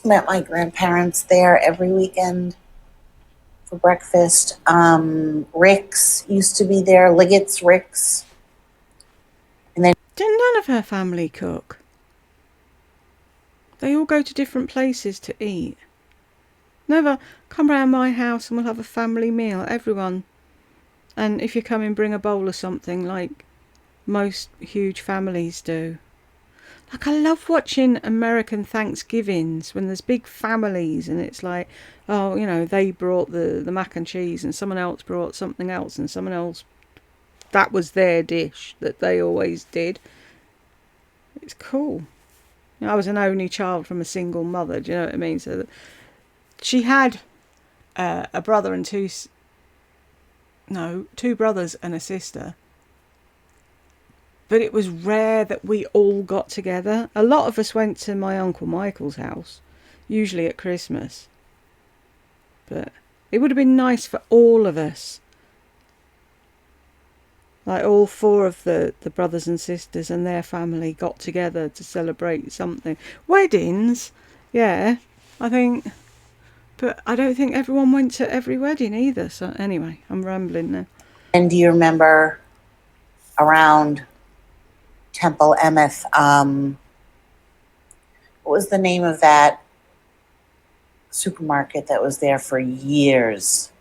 Met my grandparents there every weekend for breakfast. Rick's used to be there. Liggett's Rick's. And then Didn't none of her family cook? They all go to different places to eat. Never come round my house and we'll have a family meal, everyone. And if you come in, bring a bowl of something like most huge families do. Like, I love watching American Thanksgivings when there's big families and it's like, oh, they brought the mac and cheese and someone else brought something else and someone else, that was their dish that they always did. It's cool. I was an only child from a single mother, do you know what I mean? So she had a brother and two brothers and a sister. But it was rare that we all got together. A lot of us went to my Uncle Michael's house, usually at Christmas. But it would have been nice for all of us. Like all four of the brothers and sisters and their family got together to celebrate something. Weddings, yeah, I think. But I don't think everyone went to every wedding either. So anyway, I'm rambling now. And do you remember around Temple Emeth, what was the name of that supermarket that was there for years?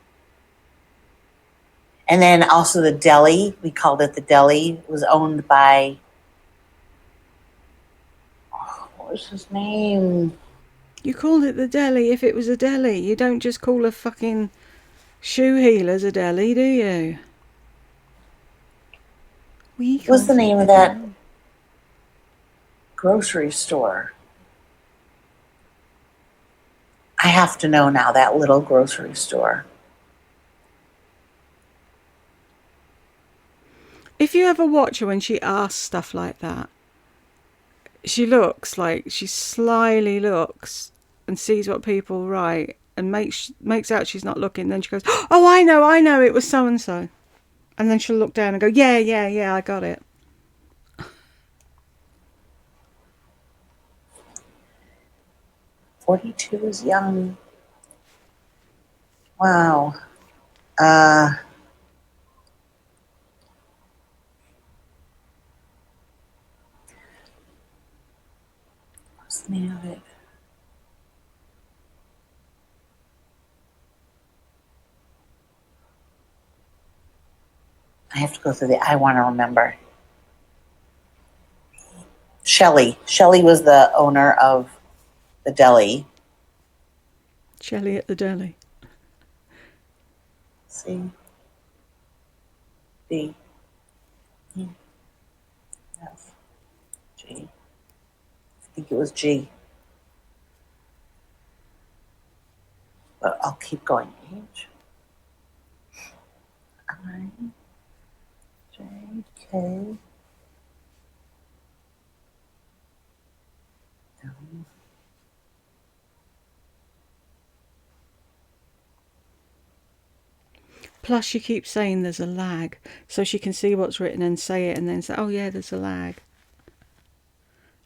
And then also the deli, we called it the deli, was owned by, what was his name? You called it the deli if it was a deli. You don't just call a fucking shoe healers a deli, do you? What was the name of that grocery store? I have to know now, that little grocery store. If you ever watch her when she asks stuff like that, she slyly looks and sees what people write and makes out she's not looking. Then she goes, "Oh, I know, it was so and so," and then she'll look down and go, "Yeah, I got it." 42 is young. Wow. What's the name of it? I have to go through I want to remember. Shelley. Shelley was the owner of the deli. Shelley at the deli. C D E F G. I think it was G. but I'll keep going. H I J K L. Plus, she keeps saying there's a lag, so she can see what's written and say it and then say, oh, yeah, there's a lag.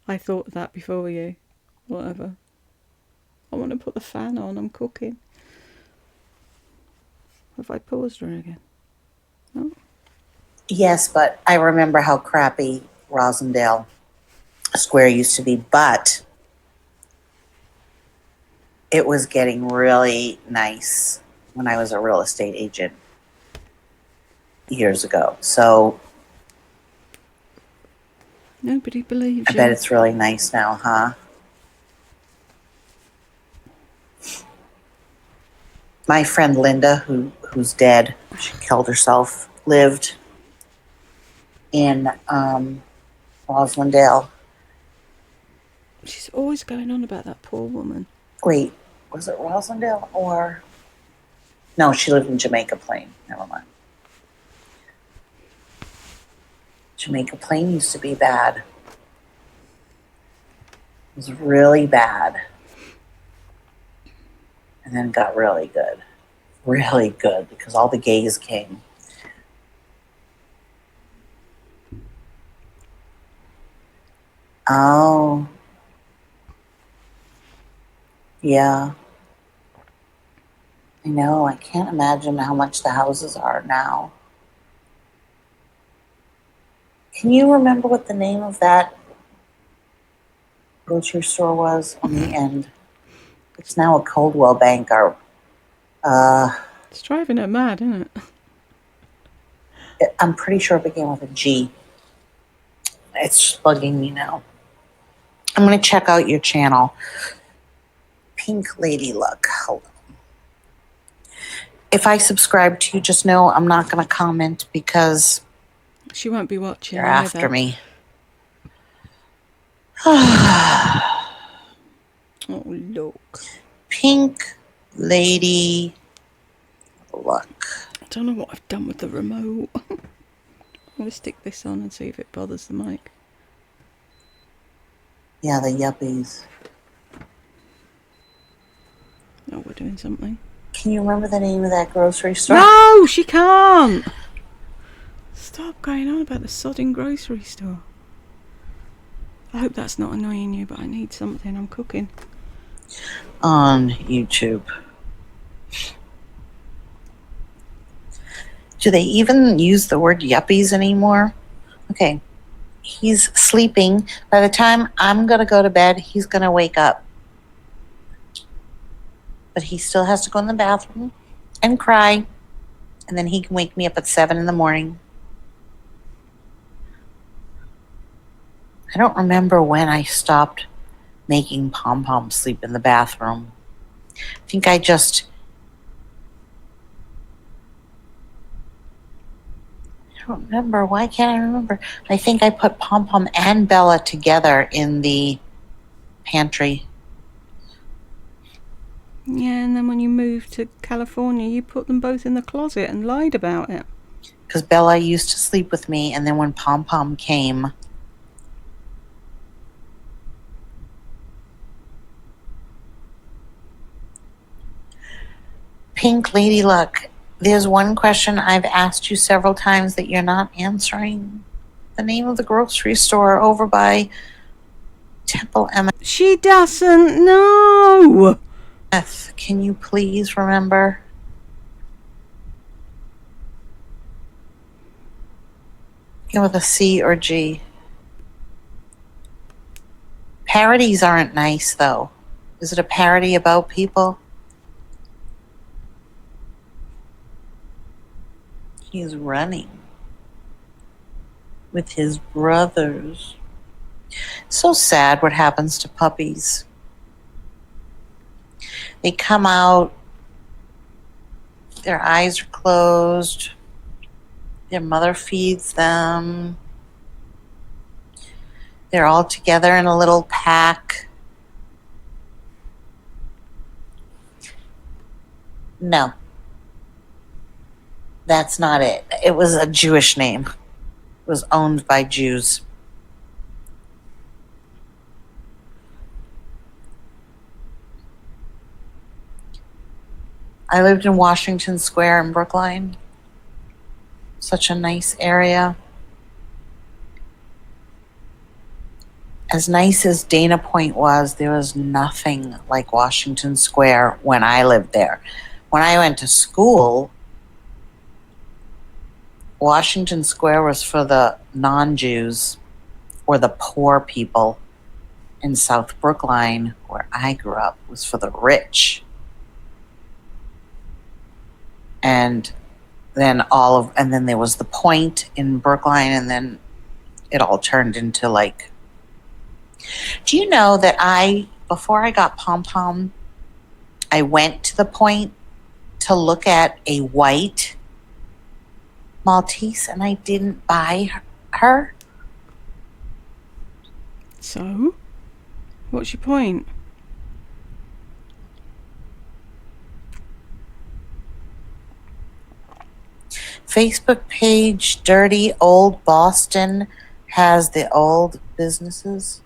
I thought of that before you. Whatever. I want to put the fan on. I'm cooking. Have I paused her again? No. Yes, but I remember how crappy Rosendale Square used to be, but it was getting really nice when I was a real estate agent years ago. So Nobody believes I you. bet it's really nice now, huh? My friend Linda, who's dead, she killed herself, lived in Roslindale. She's always going on about that poor woman. Wait, was it Roslindale or... No, she lived in Jamaica Plain. Never mind. Jamaica Plain used to be bad. It was really bad. And then got really good. Really good because all the gays came. Oh. Yeah. I know. I can't imagine how much the houses are now. Can you remember what the name of that grocery store was on the end? It's now a Coldwell Bank. Or, It's driving her mad, isn't it? I'm pretty sure it began with a G. It's just bugging me now. I'm going to check out your channel. Pink Lady Luck. Hold on. If I subscribe to you, just know I'm not going to comment because She won't be watching you're either. after me. Oh, look. Pink Lady Luck. I don't know what I've done with the remote. I'm going to stick this on and see if it bothers the mic. Yeah, the yuppies. Oh, we're doing something. Can you remember the name of that grocery store? No, she can't. Stop going on about the sodding grocery store. I hope that's not annoying you, but I need something. I'm cooking. On YouTube. Do they even use the word yuppies anymore? Okay. He's sleeping. By the time I'm going to go to bed, he's going to wake up. But he still has to go in the bathroom and cry. And then he can wake me up at 7 in the morning. I don't remember when I stopped making Pom Pom sleep in the bathroom. I think I just... I don't remember. Why can't I remember? I think I put Pom Pom and Bella together in the pantry. Yeah, and then when you moved to California, you put them both in the closet and lied about it. Because Bella used to sleep with me, and then when Pom Pom came... Pink Lady Luck, there's one question I've asked you several times that you're not answering. The name of the grocery store over by Temple MF. She doesn't know. Can you please remember? Begin with a C or G. Parodies aren't nice, though. Is it a parody about people? He's running with his brothers. So sad what happens to puppies. They come out, their eyes are closed, their mother feeds them, they're all together in a little pack. No, that's not it. It was a Jewish name. It was owned by Jews. I lived in Washington Square in Brookline. Such a nice area. As nice as Dana Point was, there was nothing like Washington Square when I lived there. When I went to school, Washington Square was for the non-Jews or the poor people. In South Brookline, where I grew up, was for the rich. And then there was the Point in Brookline, and then it all turned into like. Do you know that before I got Pom Pom, I went to the Point to look at a white Maltese, and I didn't buy her. So, what's your point? Facebook page, Dirty Old Boston, has the old businesses.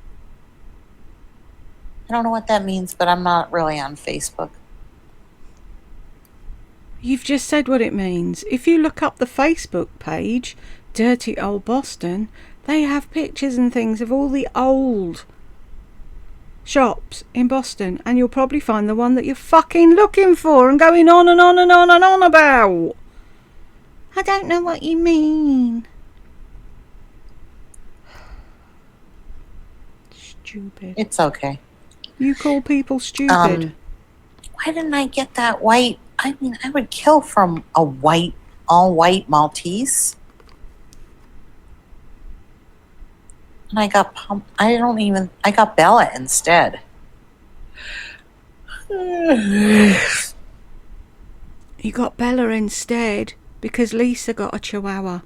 I don't know what that means, but I'm not really on Facebook. You've just said what it means. If you look up the Facebook page, Dirty Old Boston, they have pictures and things of all the old shops in Boston, and you'll probably find the one that you're fucking looking for and going on and on and on and on about. I don't know what you mean. Stupid. It's okay. You call people stupid. Why didn't I get that white? I mean, I would kill from a all white Maltese. And I got I got Bella instead. You got Bella instead because Lisa got a Chihuahua.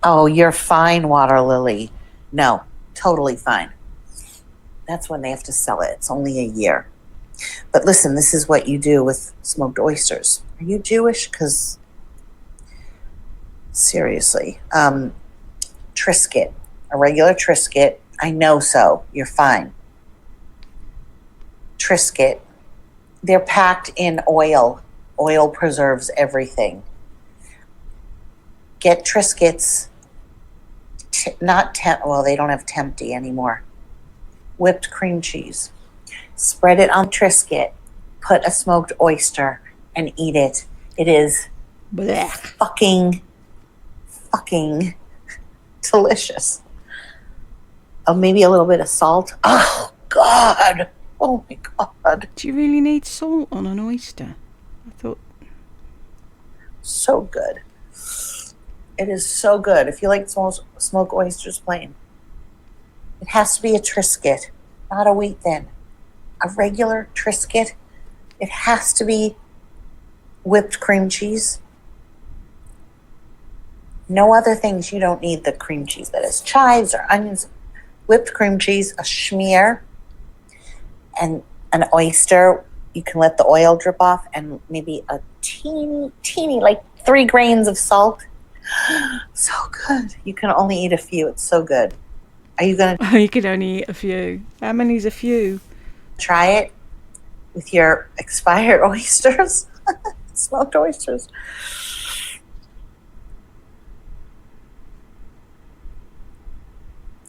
Oh, you're fine, Water Lily. No, totally fine. That's when they have to sell it. It's only a year. But listen, this is what you do with smoked oysters. Are you Jewish? Because seriously, Triscuit, a regular Triscuit. I know so. You're fine. Triscuit, they're packed in oil. Oil preserves everything. Get Triscuits. They don't have Tempty anymore. Whipped cream cheese. Spread it on Triscuit. Put a smoked oyster and eat it. It is Blech. fucking delicious. Oh, maybe a little bit of salt. Oh, God. Oh, my God. Do you really need salt on an oyster? I thought. So good. It is so good. If you like smoked oysters plain, it has to be a Triscuit, not a wheat thin. A regular Triscuit, it has to be whipped cream cheese. No other things. You don't need the cream cheese that is chives or onions. Whipped cream cheese, a schmear, and an oyster. You can let the oil drip off, and maybe a teeny, like 3 grains of salt. So good. You can only eat a few. It's so good. Are you going to Oh, you can only eat a few. How many's a few? try it with your expired oysters? Smoked oysters.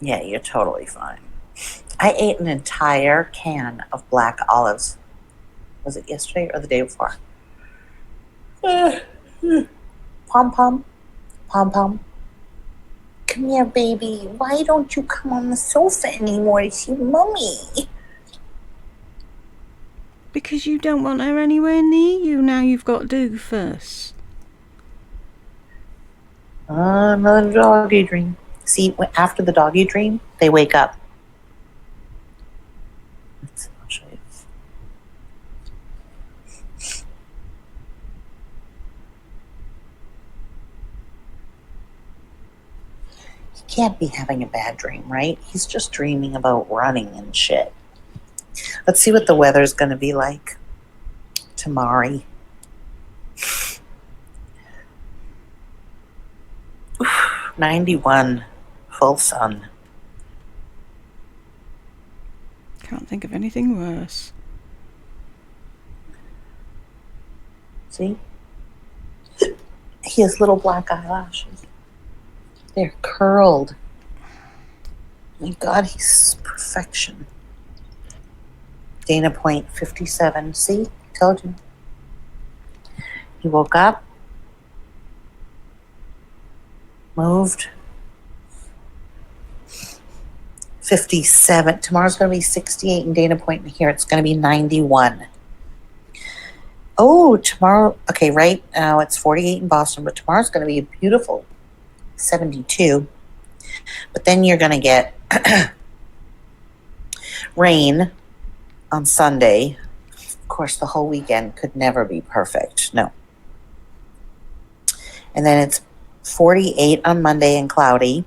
Yeah, you're totally fine. I ate an entire can of black olives. Was it yesterday or the day before? Pom Pom. Pom Pom. Come here, baby. Why don't you come on the sofa anymore to see Mommy? Because you don't want her anywhere near you. Now you've got Doofus. Another doggy dream. See, after the doggy dream, they wake up. I'll show you. can't be having a bad dream, right? He's just dreaming about running and shit. Let's see what the weather's going to be like tomorrow. 91, full sun. Can't think of anything worse. See? He has little black eyelashes. They're curled. My God, he's perfection. Dana Point, 57. See? Told you. He woke up, moved. 57. Tomorrow's going to be 68 in Dana Point, and here it's going to be 91. Oh, tomorrow, okay, right now it's 48 in Boston, but tomorrow's going to be a beautiful 72. But then you're going to get rain on Sunday. Of course, the whole weekend could never be perfect. No. And then it's 48 on Monday and cloudy.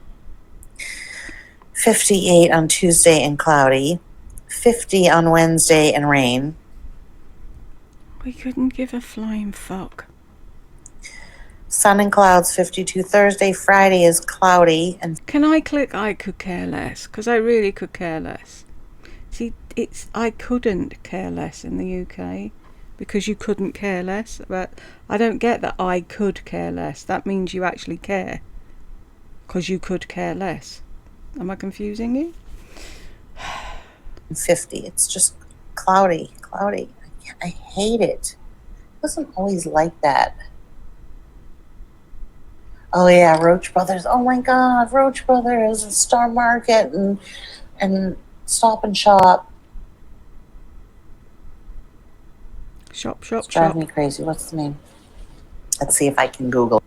58 on Tuesday and cloudy. 50 on Wednesday and rain. We couldn't give a flying fuck. Sun and clouds, 52 Thursday. Friday is cloudy. And can I click I could care less? Because I really could care less. See, it's I couldn't care less in the UK because you couldn't care less. But I don't get that I could care less. That means you actually care because you could care less. Am I confusing you? 50. It's just cloudy. I hate it. It wasn't always like that. Oh yeah, Roach Brothers. Oh my God, Roach Brothers and Star Market and Stop and Shop. Shop. Drive me crazy. What's the name? Let's see if I can Google.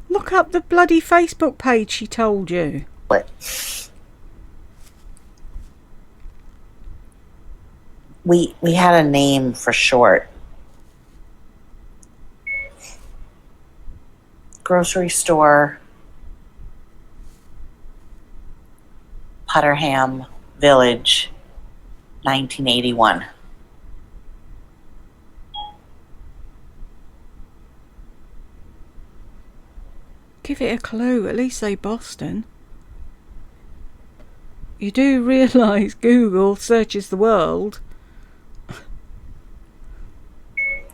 Look up the bloody Facebook page she told you. What? We had a name for short. Grocery store, Putterham Village, 1981. Give it a clue, at least say Boston. You do realise Google searches the world.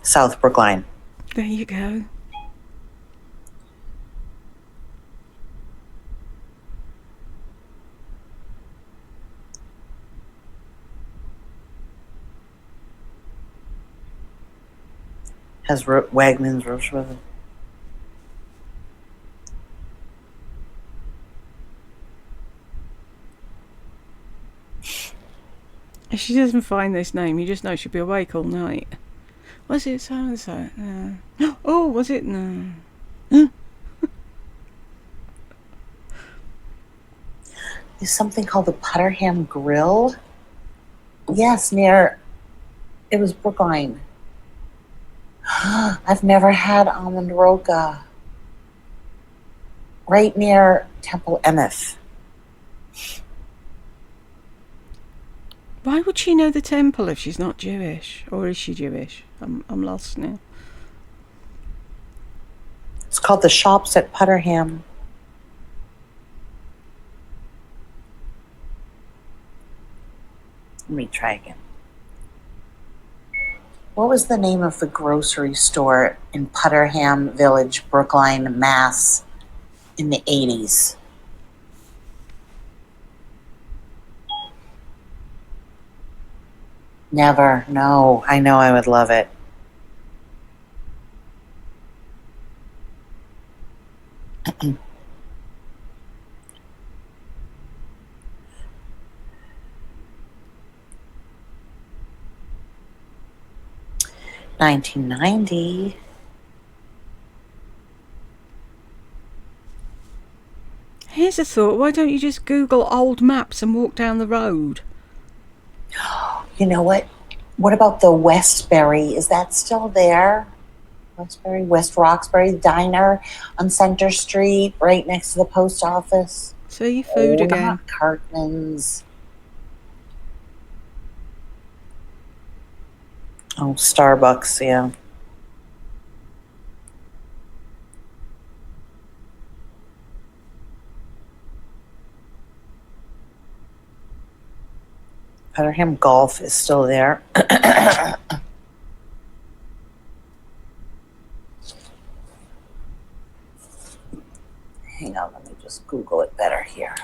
South Brookline. There you go. Has Wegmans, Roach Brothers. If she doesn't find this name, you just know she'll be awake all night. Was it so-and-so? No. Oh, was it? No. There's something called the Putterham Grill. Yes, it was Brookline. I've never had almond roca. Right near Temple Emeth. Why would she know the temple if she's not Jewish? Or is she Jewish? I'm lost now. It's called the Shops at Putterham. Let me try again. What was the name of the grocery store in Putterham Village, Brookline, Mass, in the 80s? Never. No. I know I would love it. $19.90. Here's a thought. Why don't you just Google old maps and walk down the road? You know what? What about the Westbury? Is that still there? West Roxbury Diner on Center Street, right next to the post office. See, food Oh, again. not Cartman's. Oh, Starbucks, yeah. Petterham Golf is still there. Hang on, let me just Google it better here.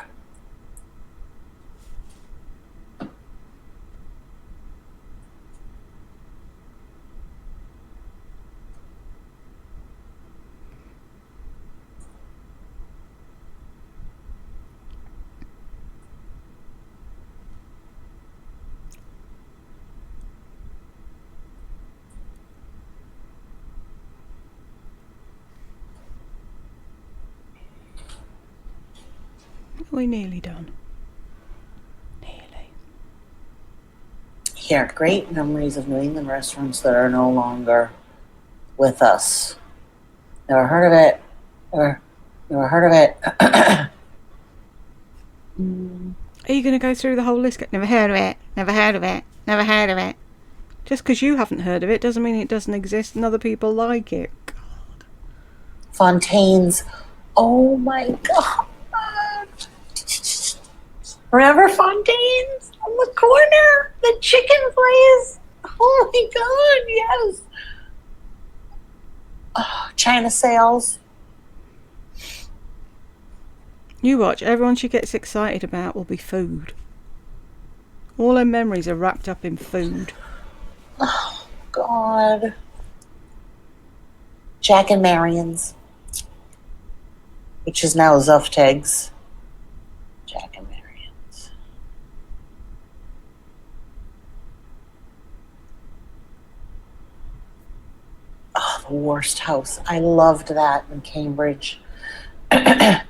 We're nearly done. Nearly. Here, great memories of New England restaurants that are no longer with us. Never heard of it. Never heard of it. Are you going to go through the whole list? Never heard of it. Never heard of it. Never heard of it. Just because you haven't heard of it doesn't mean it doesn't exist and other people like it. Fontaine's. Oh my God. Remember Fontaine's on the corner? The chicken place. Oh my God, yes. Oh, China sales. You watch, everyone she gets excited about will be food. All her memories are wrapped up in food. Oh God. Jack and Marion's, which is now Zufteg's. Jack and Marion's. Oh, the worst house. I loved that in Cambridge. I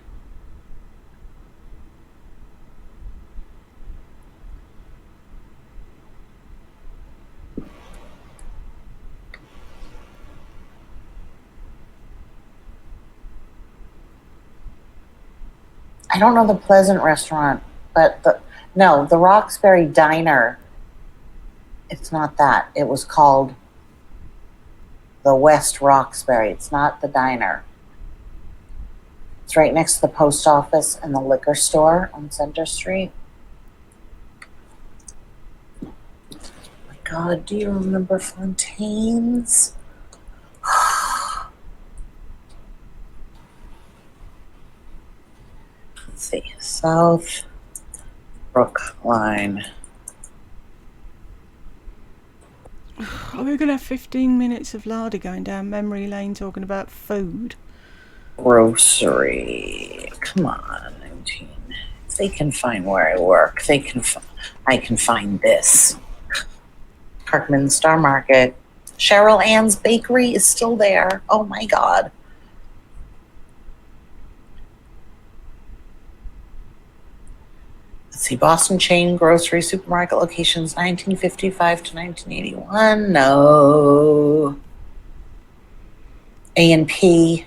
don't know the Pleasant restaurant, but the Roxbury Diner. It's not that. It was called the West Roxbury. It's not the diner. It's right next to the post office and the liquor store on Center Street. Oh my God, do you remember Fontaine's? Let's see, South Brookline. Are we going to have 15 minutes of Lardy going down memory lane talking about food? Grocery. Come on, 19. If they can find where I work, I can find this. Parkman Star Market. Cheryl Ann's Bakery is still there. Oh my God. Let's see, Boston chain grocery supermarket locations 1955 to 1981. No. A&P.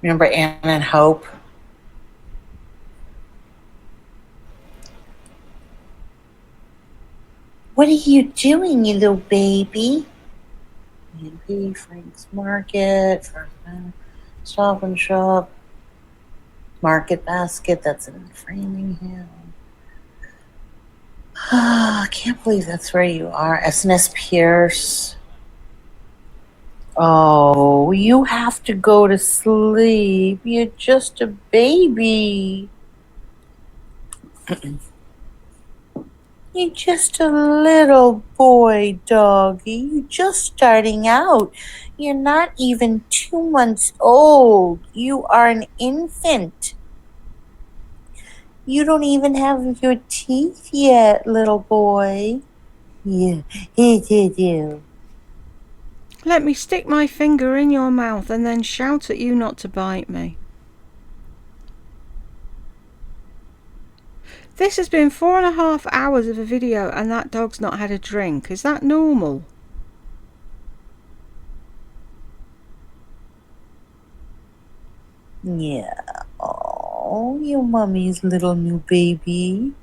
Remember Ann and Hope? What are you doing, you little baby? A&P, Frank's Market, Stop and Shop, Market Basket, that's in Framingham. I can't believe that's where you are. S&S Pierce. Oh, you have to go to sleep. You're just a baby. You're just a little boy, doggy. You're just starting out. You're not even 2 months old. You are an infant. You don't even have your teeth yet, little boy. Yeah, you. Let me stick my finger in your mouth and then shout at you not to bite me. This has been 4.5 hours of a video and that dog's not had a drink. Is that normal? Yeah. Oh, your mommy's little new baby.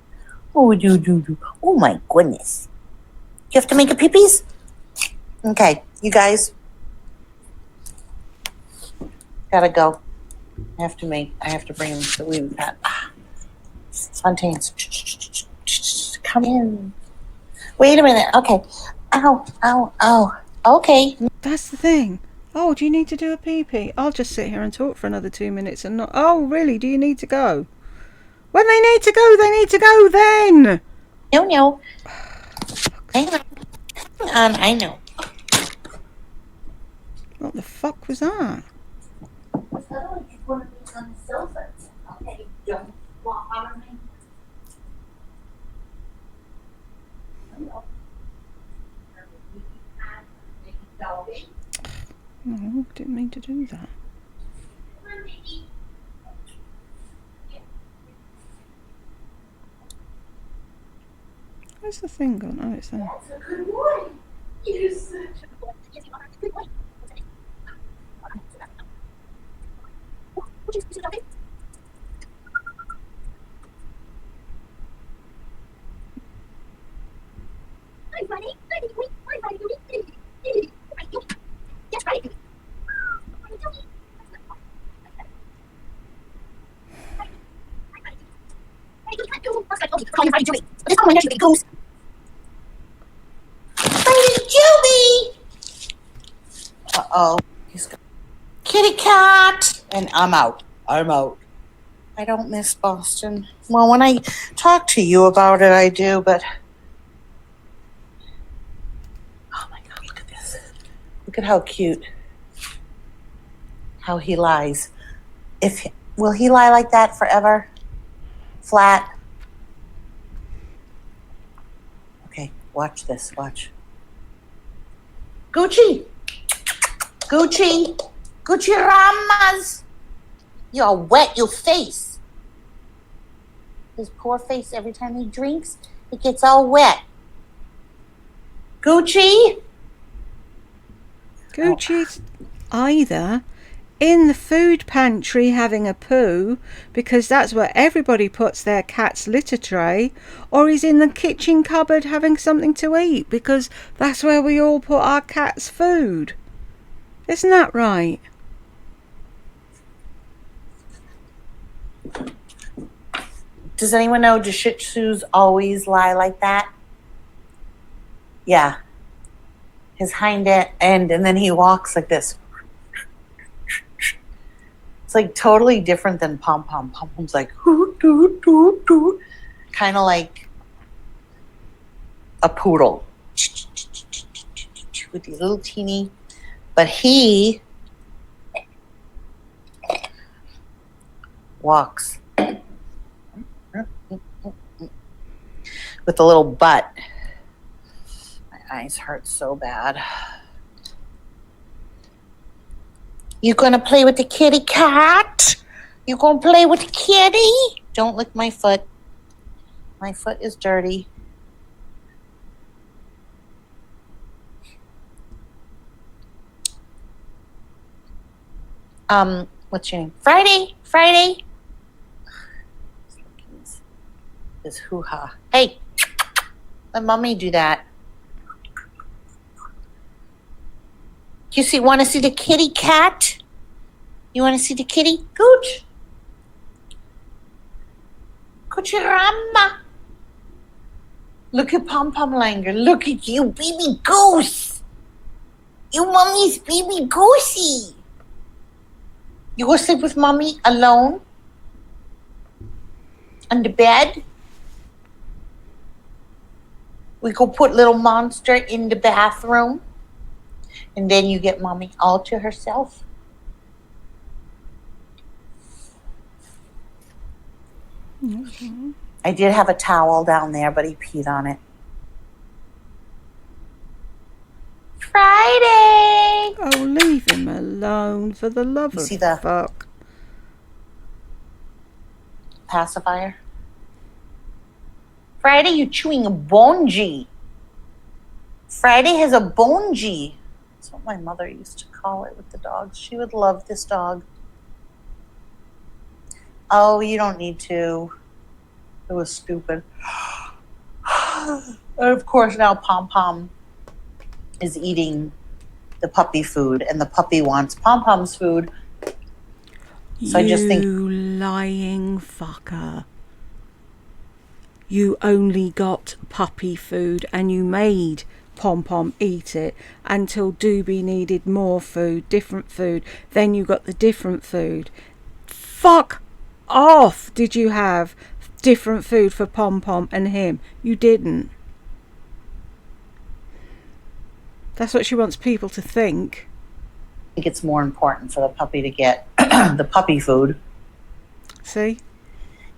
Oh, do. Oh, my goodness. You have to make a pee-pees? Okay, you guys. Gotta go. I have to bring him to the wee pad. Fontaines. Come in. Wait a minute. Okay. Ow. Okay. That's the thing. Oh, do you need to do a pee-pee? I'll just sit here and talk for another 2 minutes and not... Oh, really? Do you need to go? When they need to go then! No. Hang on. I know. What the fuck was that? Otherwise, you want to be on the sofa. Okay, don't walk on me. No, didn't mean to do that. Where's the thing gone? Oh, it's there. That's a good boy. You're such a good boy. Uh-oh. Kitty cat! And I'm out. I don't miss Boston. Well, when I talk to you about it, I do, but... Oh my God, look at this. Look at how cute. How he lies. Will he lie like that forever? Flat? Okay, watch this, watch. Gucci Ramas! You're wet, your face. His poor face, every time he drinks, it gets all wet. Gucci's either in the food pantry having a poo, because that's where everybody puts their cat's litter tray, or he's in the kitchen cupboard having something to eat, because that's where we all put our cat's food. Isn't that right? Does anyone know, do Shih Tzus always lie like that? Yeah. His hind end, and then he walks like this. It's like totally different than Pom Pom. Pom Pom's like, kind of like a poodle with these little teeny. But he walks with a little butt. My eyes hurt so bad. You gonna play with the kitty cat? You gonna play with the kitty? Don't lick my foot. My foot is dirty. What's your name? Friday. This hoo-ha. Hey, let mommy do that. Want to see the kitty cat? You want to see the kitty? Gooch. Rama. Look at Pom Pom Langer. Look at you, baby goose. You mommy's baby goosey. You go sleep with mommy alone? On the bed? We go put little monster in the bathroom? And then you get mommy all to herself? Mm-hmm. I did have a towel down there, but he peed on it. Friday! Oh, leave him alone, for the love of fuck. Pacifier? Friday, you're chewing a bonji. Friday has a bonji. That's what my mother used to call it with the dogs. She would love this dog. Oh, you don't need to. It was stupid. And of course, now Pom Pom is eating the puppy food, and the puppy wants Pom Pom's food. So I just think, You lying fucker. You only got puppy food and you made Pom Pom eat it until Doobie needed more food, different food. Then you got the different food. Fuck off! Did you have different food for Pom Pom and him? You didn't. That's what she wants people to think. I think it's more important for the puppy to get the puppy food See?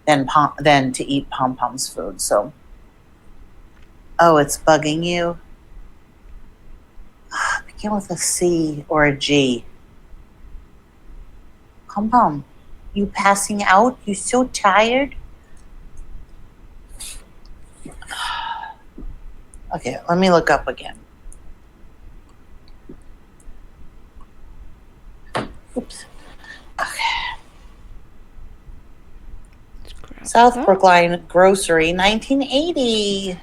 than to eat Pom Pom's food. So, oh, it's bugging you. Begin with a C or a G. Pom Pom, you passing out? You so tired? Okay, let me look up again. Oops. Okay. South Brookline Grocery, 1980.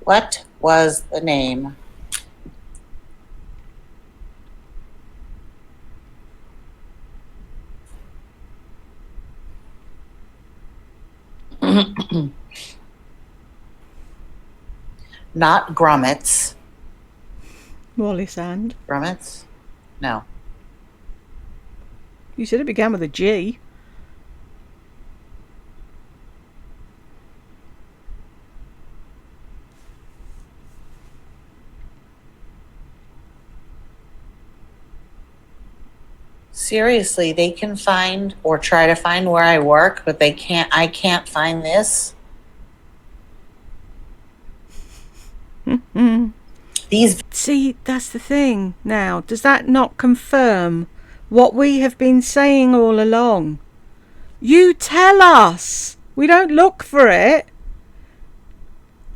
What was the name? Not Grummets. Wally Sand. Grummets? No. You said it began with a G. Seriously, they can find or try to find where I work, but I can't find this. These See, that's the thing now. Does that not confirm what we have been saying all along? You tell us. We don't look for it.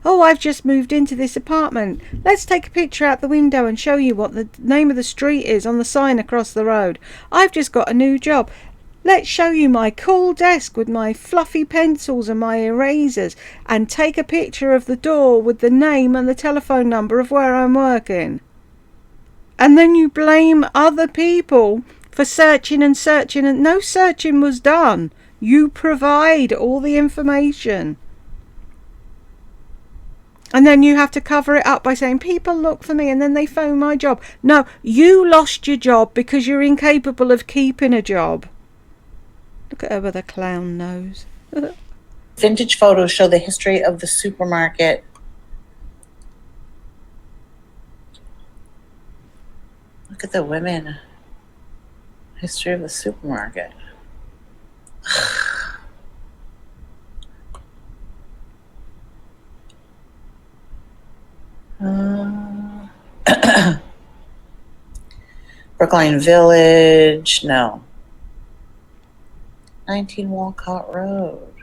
Oh, I've just moved into this apartment. Let's take a picture out the window and show you what the name of the street is on the sign across the road. I've just got a new job. Let's show you my cool desk with my fluffy pencils and my erasers, and take a picture of the door with the name and the telephone number of where I'm working. And then you blame other people for searching and searching, and no searching was done. You provide all the information. And then you have to cover it up by saying, people look for me and then they phone my job. No, you lost your job because you're incapable of keeping a job. Look at her with a clown nose. vintage photos show the history of the supermarket. Look at the women. History of the supermarket. Brookline Village, no. 19 Walcott Road.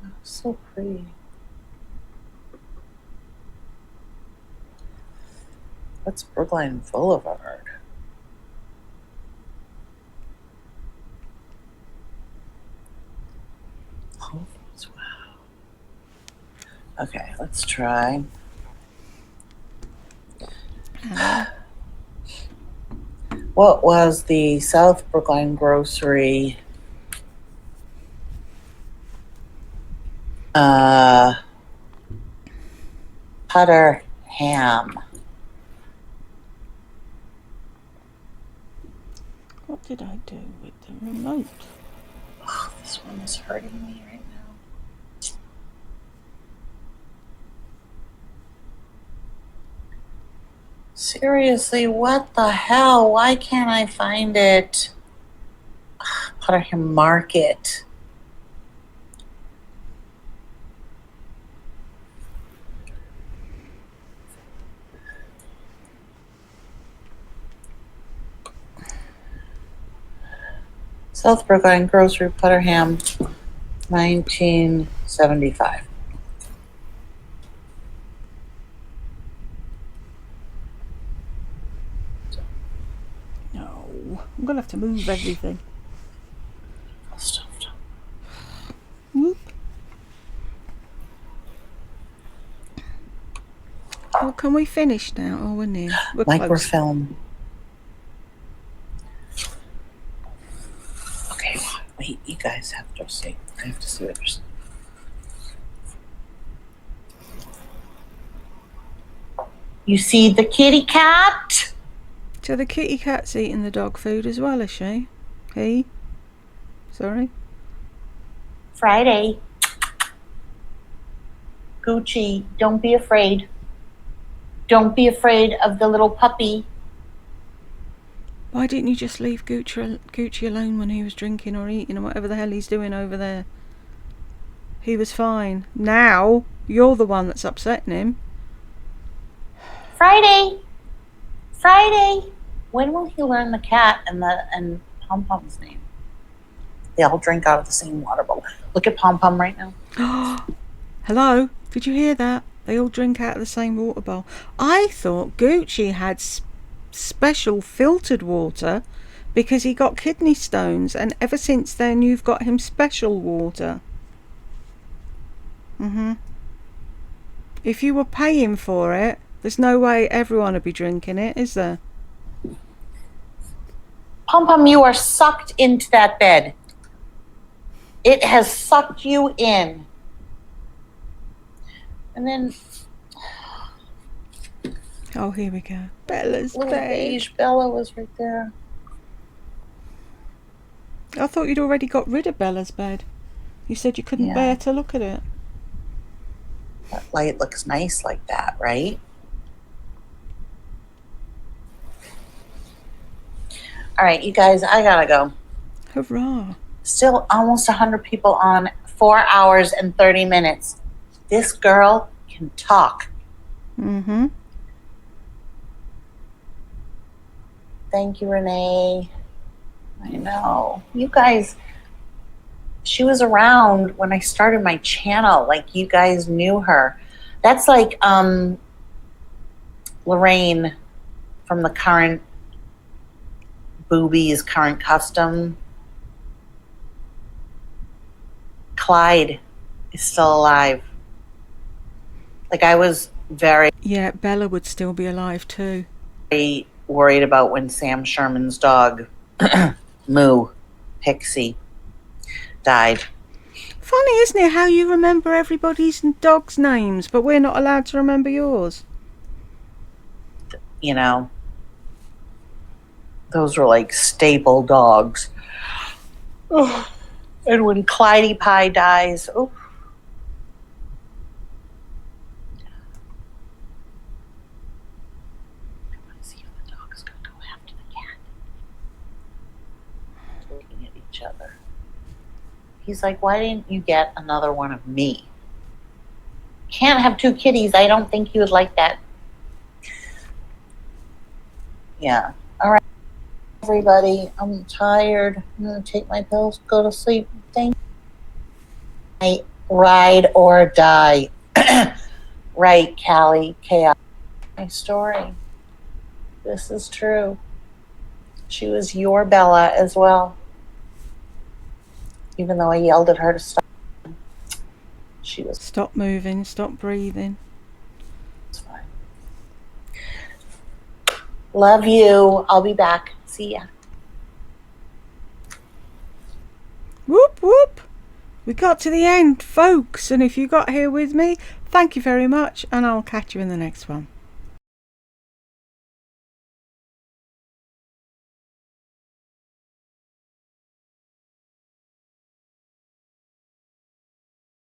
Oh, so pretty. What's Brookline Boulevard? Oh, wow. Okay, let's try. What was the South Brookline Grocery Putter ham? What did I do with the remote? Oh, this one is hurting me right now. Seriously, what the hell? Why can't I find it? Putterham Market. South Brookline Grocery, Putterham, 1975. No, I'm gonna have to move everything. Stuffed. Whoop. Well, can we finish now? Oh, we're near. We're close. Microfilm. Okay, wait, you guys have to see. I have to see what you're saying. You see the kitty cat? So the kitty cat's eating the dog food as well, is she? He? Sorry? Friday. Gucci, don't be afraid. Don't be afraid of the little puppy. Why didn't you just leave Gucci alone when he was drinking or eating or whatever the hell he's doing over there? He was fine. Now, you're the one that's upsetting him. Friday. Friday. When will he learn the cat and Pom Pom's name? They all drink out of the same water bowl. Look at Pom Pom right now. Hello? Did you hear that? They all drink out of the same water bowl. I thought Gucci had special filtered water because he got kidney stones, and ever since then you've got him special water. If you were paying for it, there's no way everyone would be drinking it, is there? Pom Pom, you are sucked into that bed. It has sucked you in. And then... Oh, here we go. Bella's little bed. beige Bella was right there. I thought you'd already got rid of Bella's bed. You said you couldn't bear to look at it. That light looks nice like that, right? All right, you guys, I gotta go. Hurrah. Still almost 100 people on, 4 hours and 30 minutes. This girl can talk. Thank you, Renee. I know. You guys, she was around when I started my channel. Like, you guys knew her. That's like Lorraine from the current Boobies, Current Custom. Clyde is still alive. Like, I was very... Yeah, Bella would still be alive too. Very worried about when Sam Sherman's dog, Moo, Pixie, died. Funny, isn't it, how you remember everybody's dog's names, but we're not allowed to remember yours? You know, those were like staple dogs. Oh. And when Clydie Pie dies, oh. I want to see if the dog's going to go after the cat. Looking at each other. He's like, why didn't you get another one of me? Can't have two kitties. I don't think you would like that. Yeah. All right, everybody. I'm tired. I'm going to take my pills, go to sleep. Thank you. Ride or die. Right, Callie. Chaos. My story. This is true. She was your Bella as well. Even though I yelled at her to stop. She was... Stop moving, stop breathing. It's fine. Love you. I'll be back. See ya. Whoop, whoop. We got to the end, folks. And if you got here with me, thank you very much. And I'll catch you in the next one.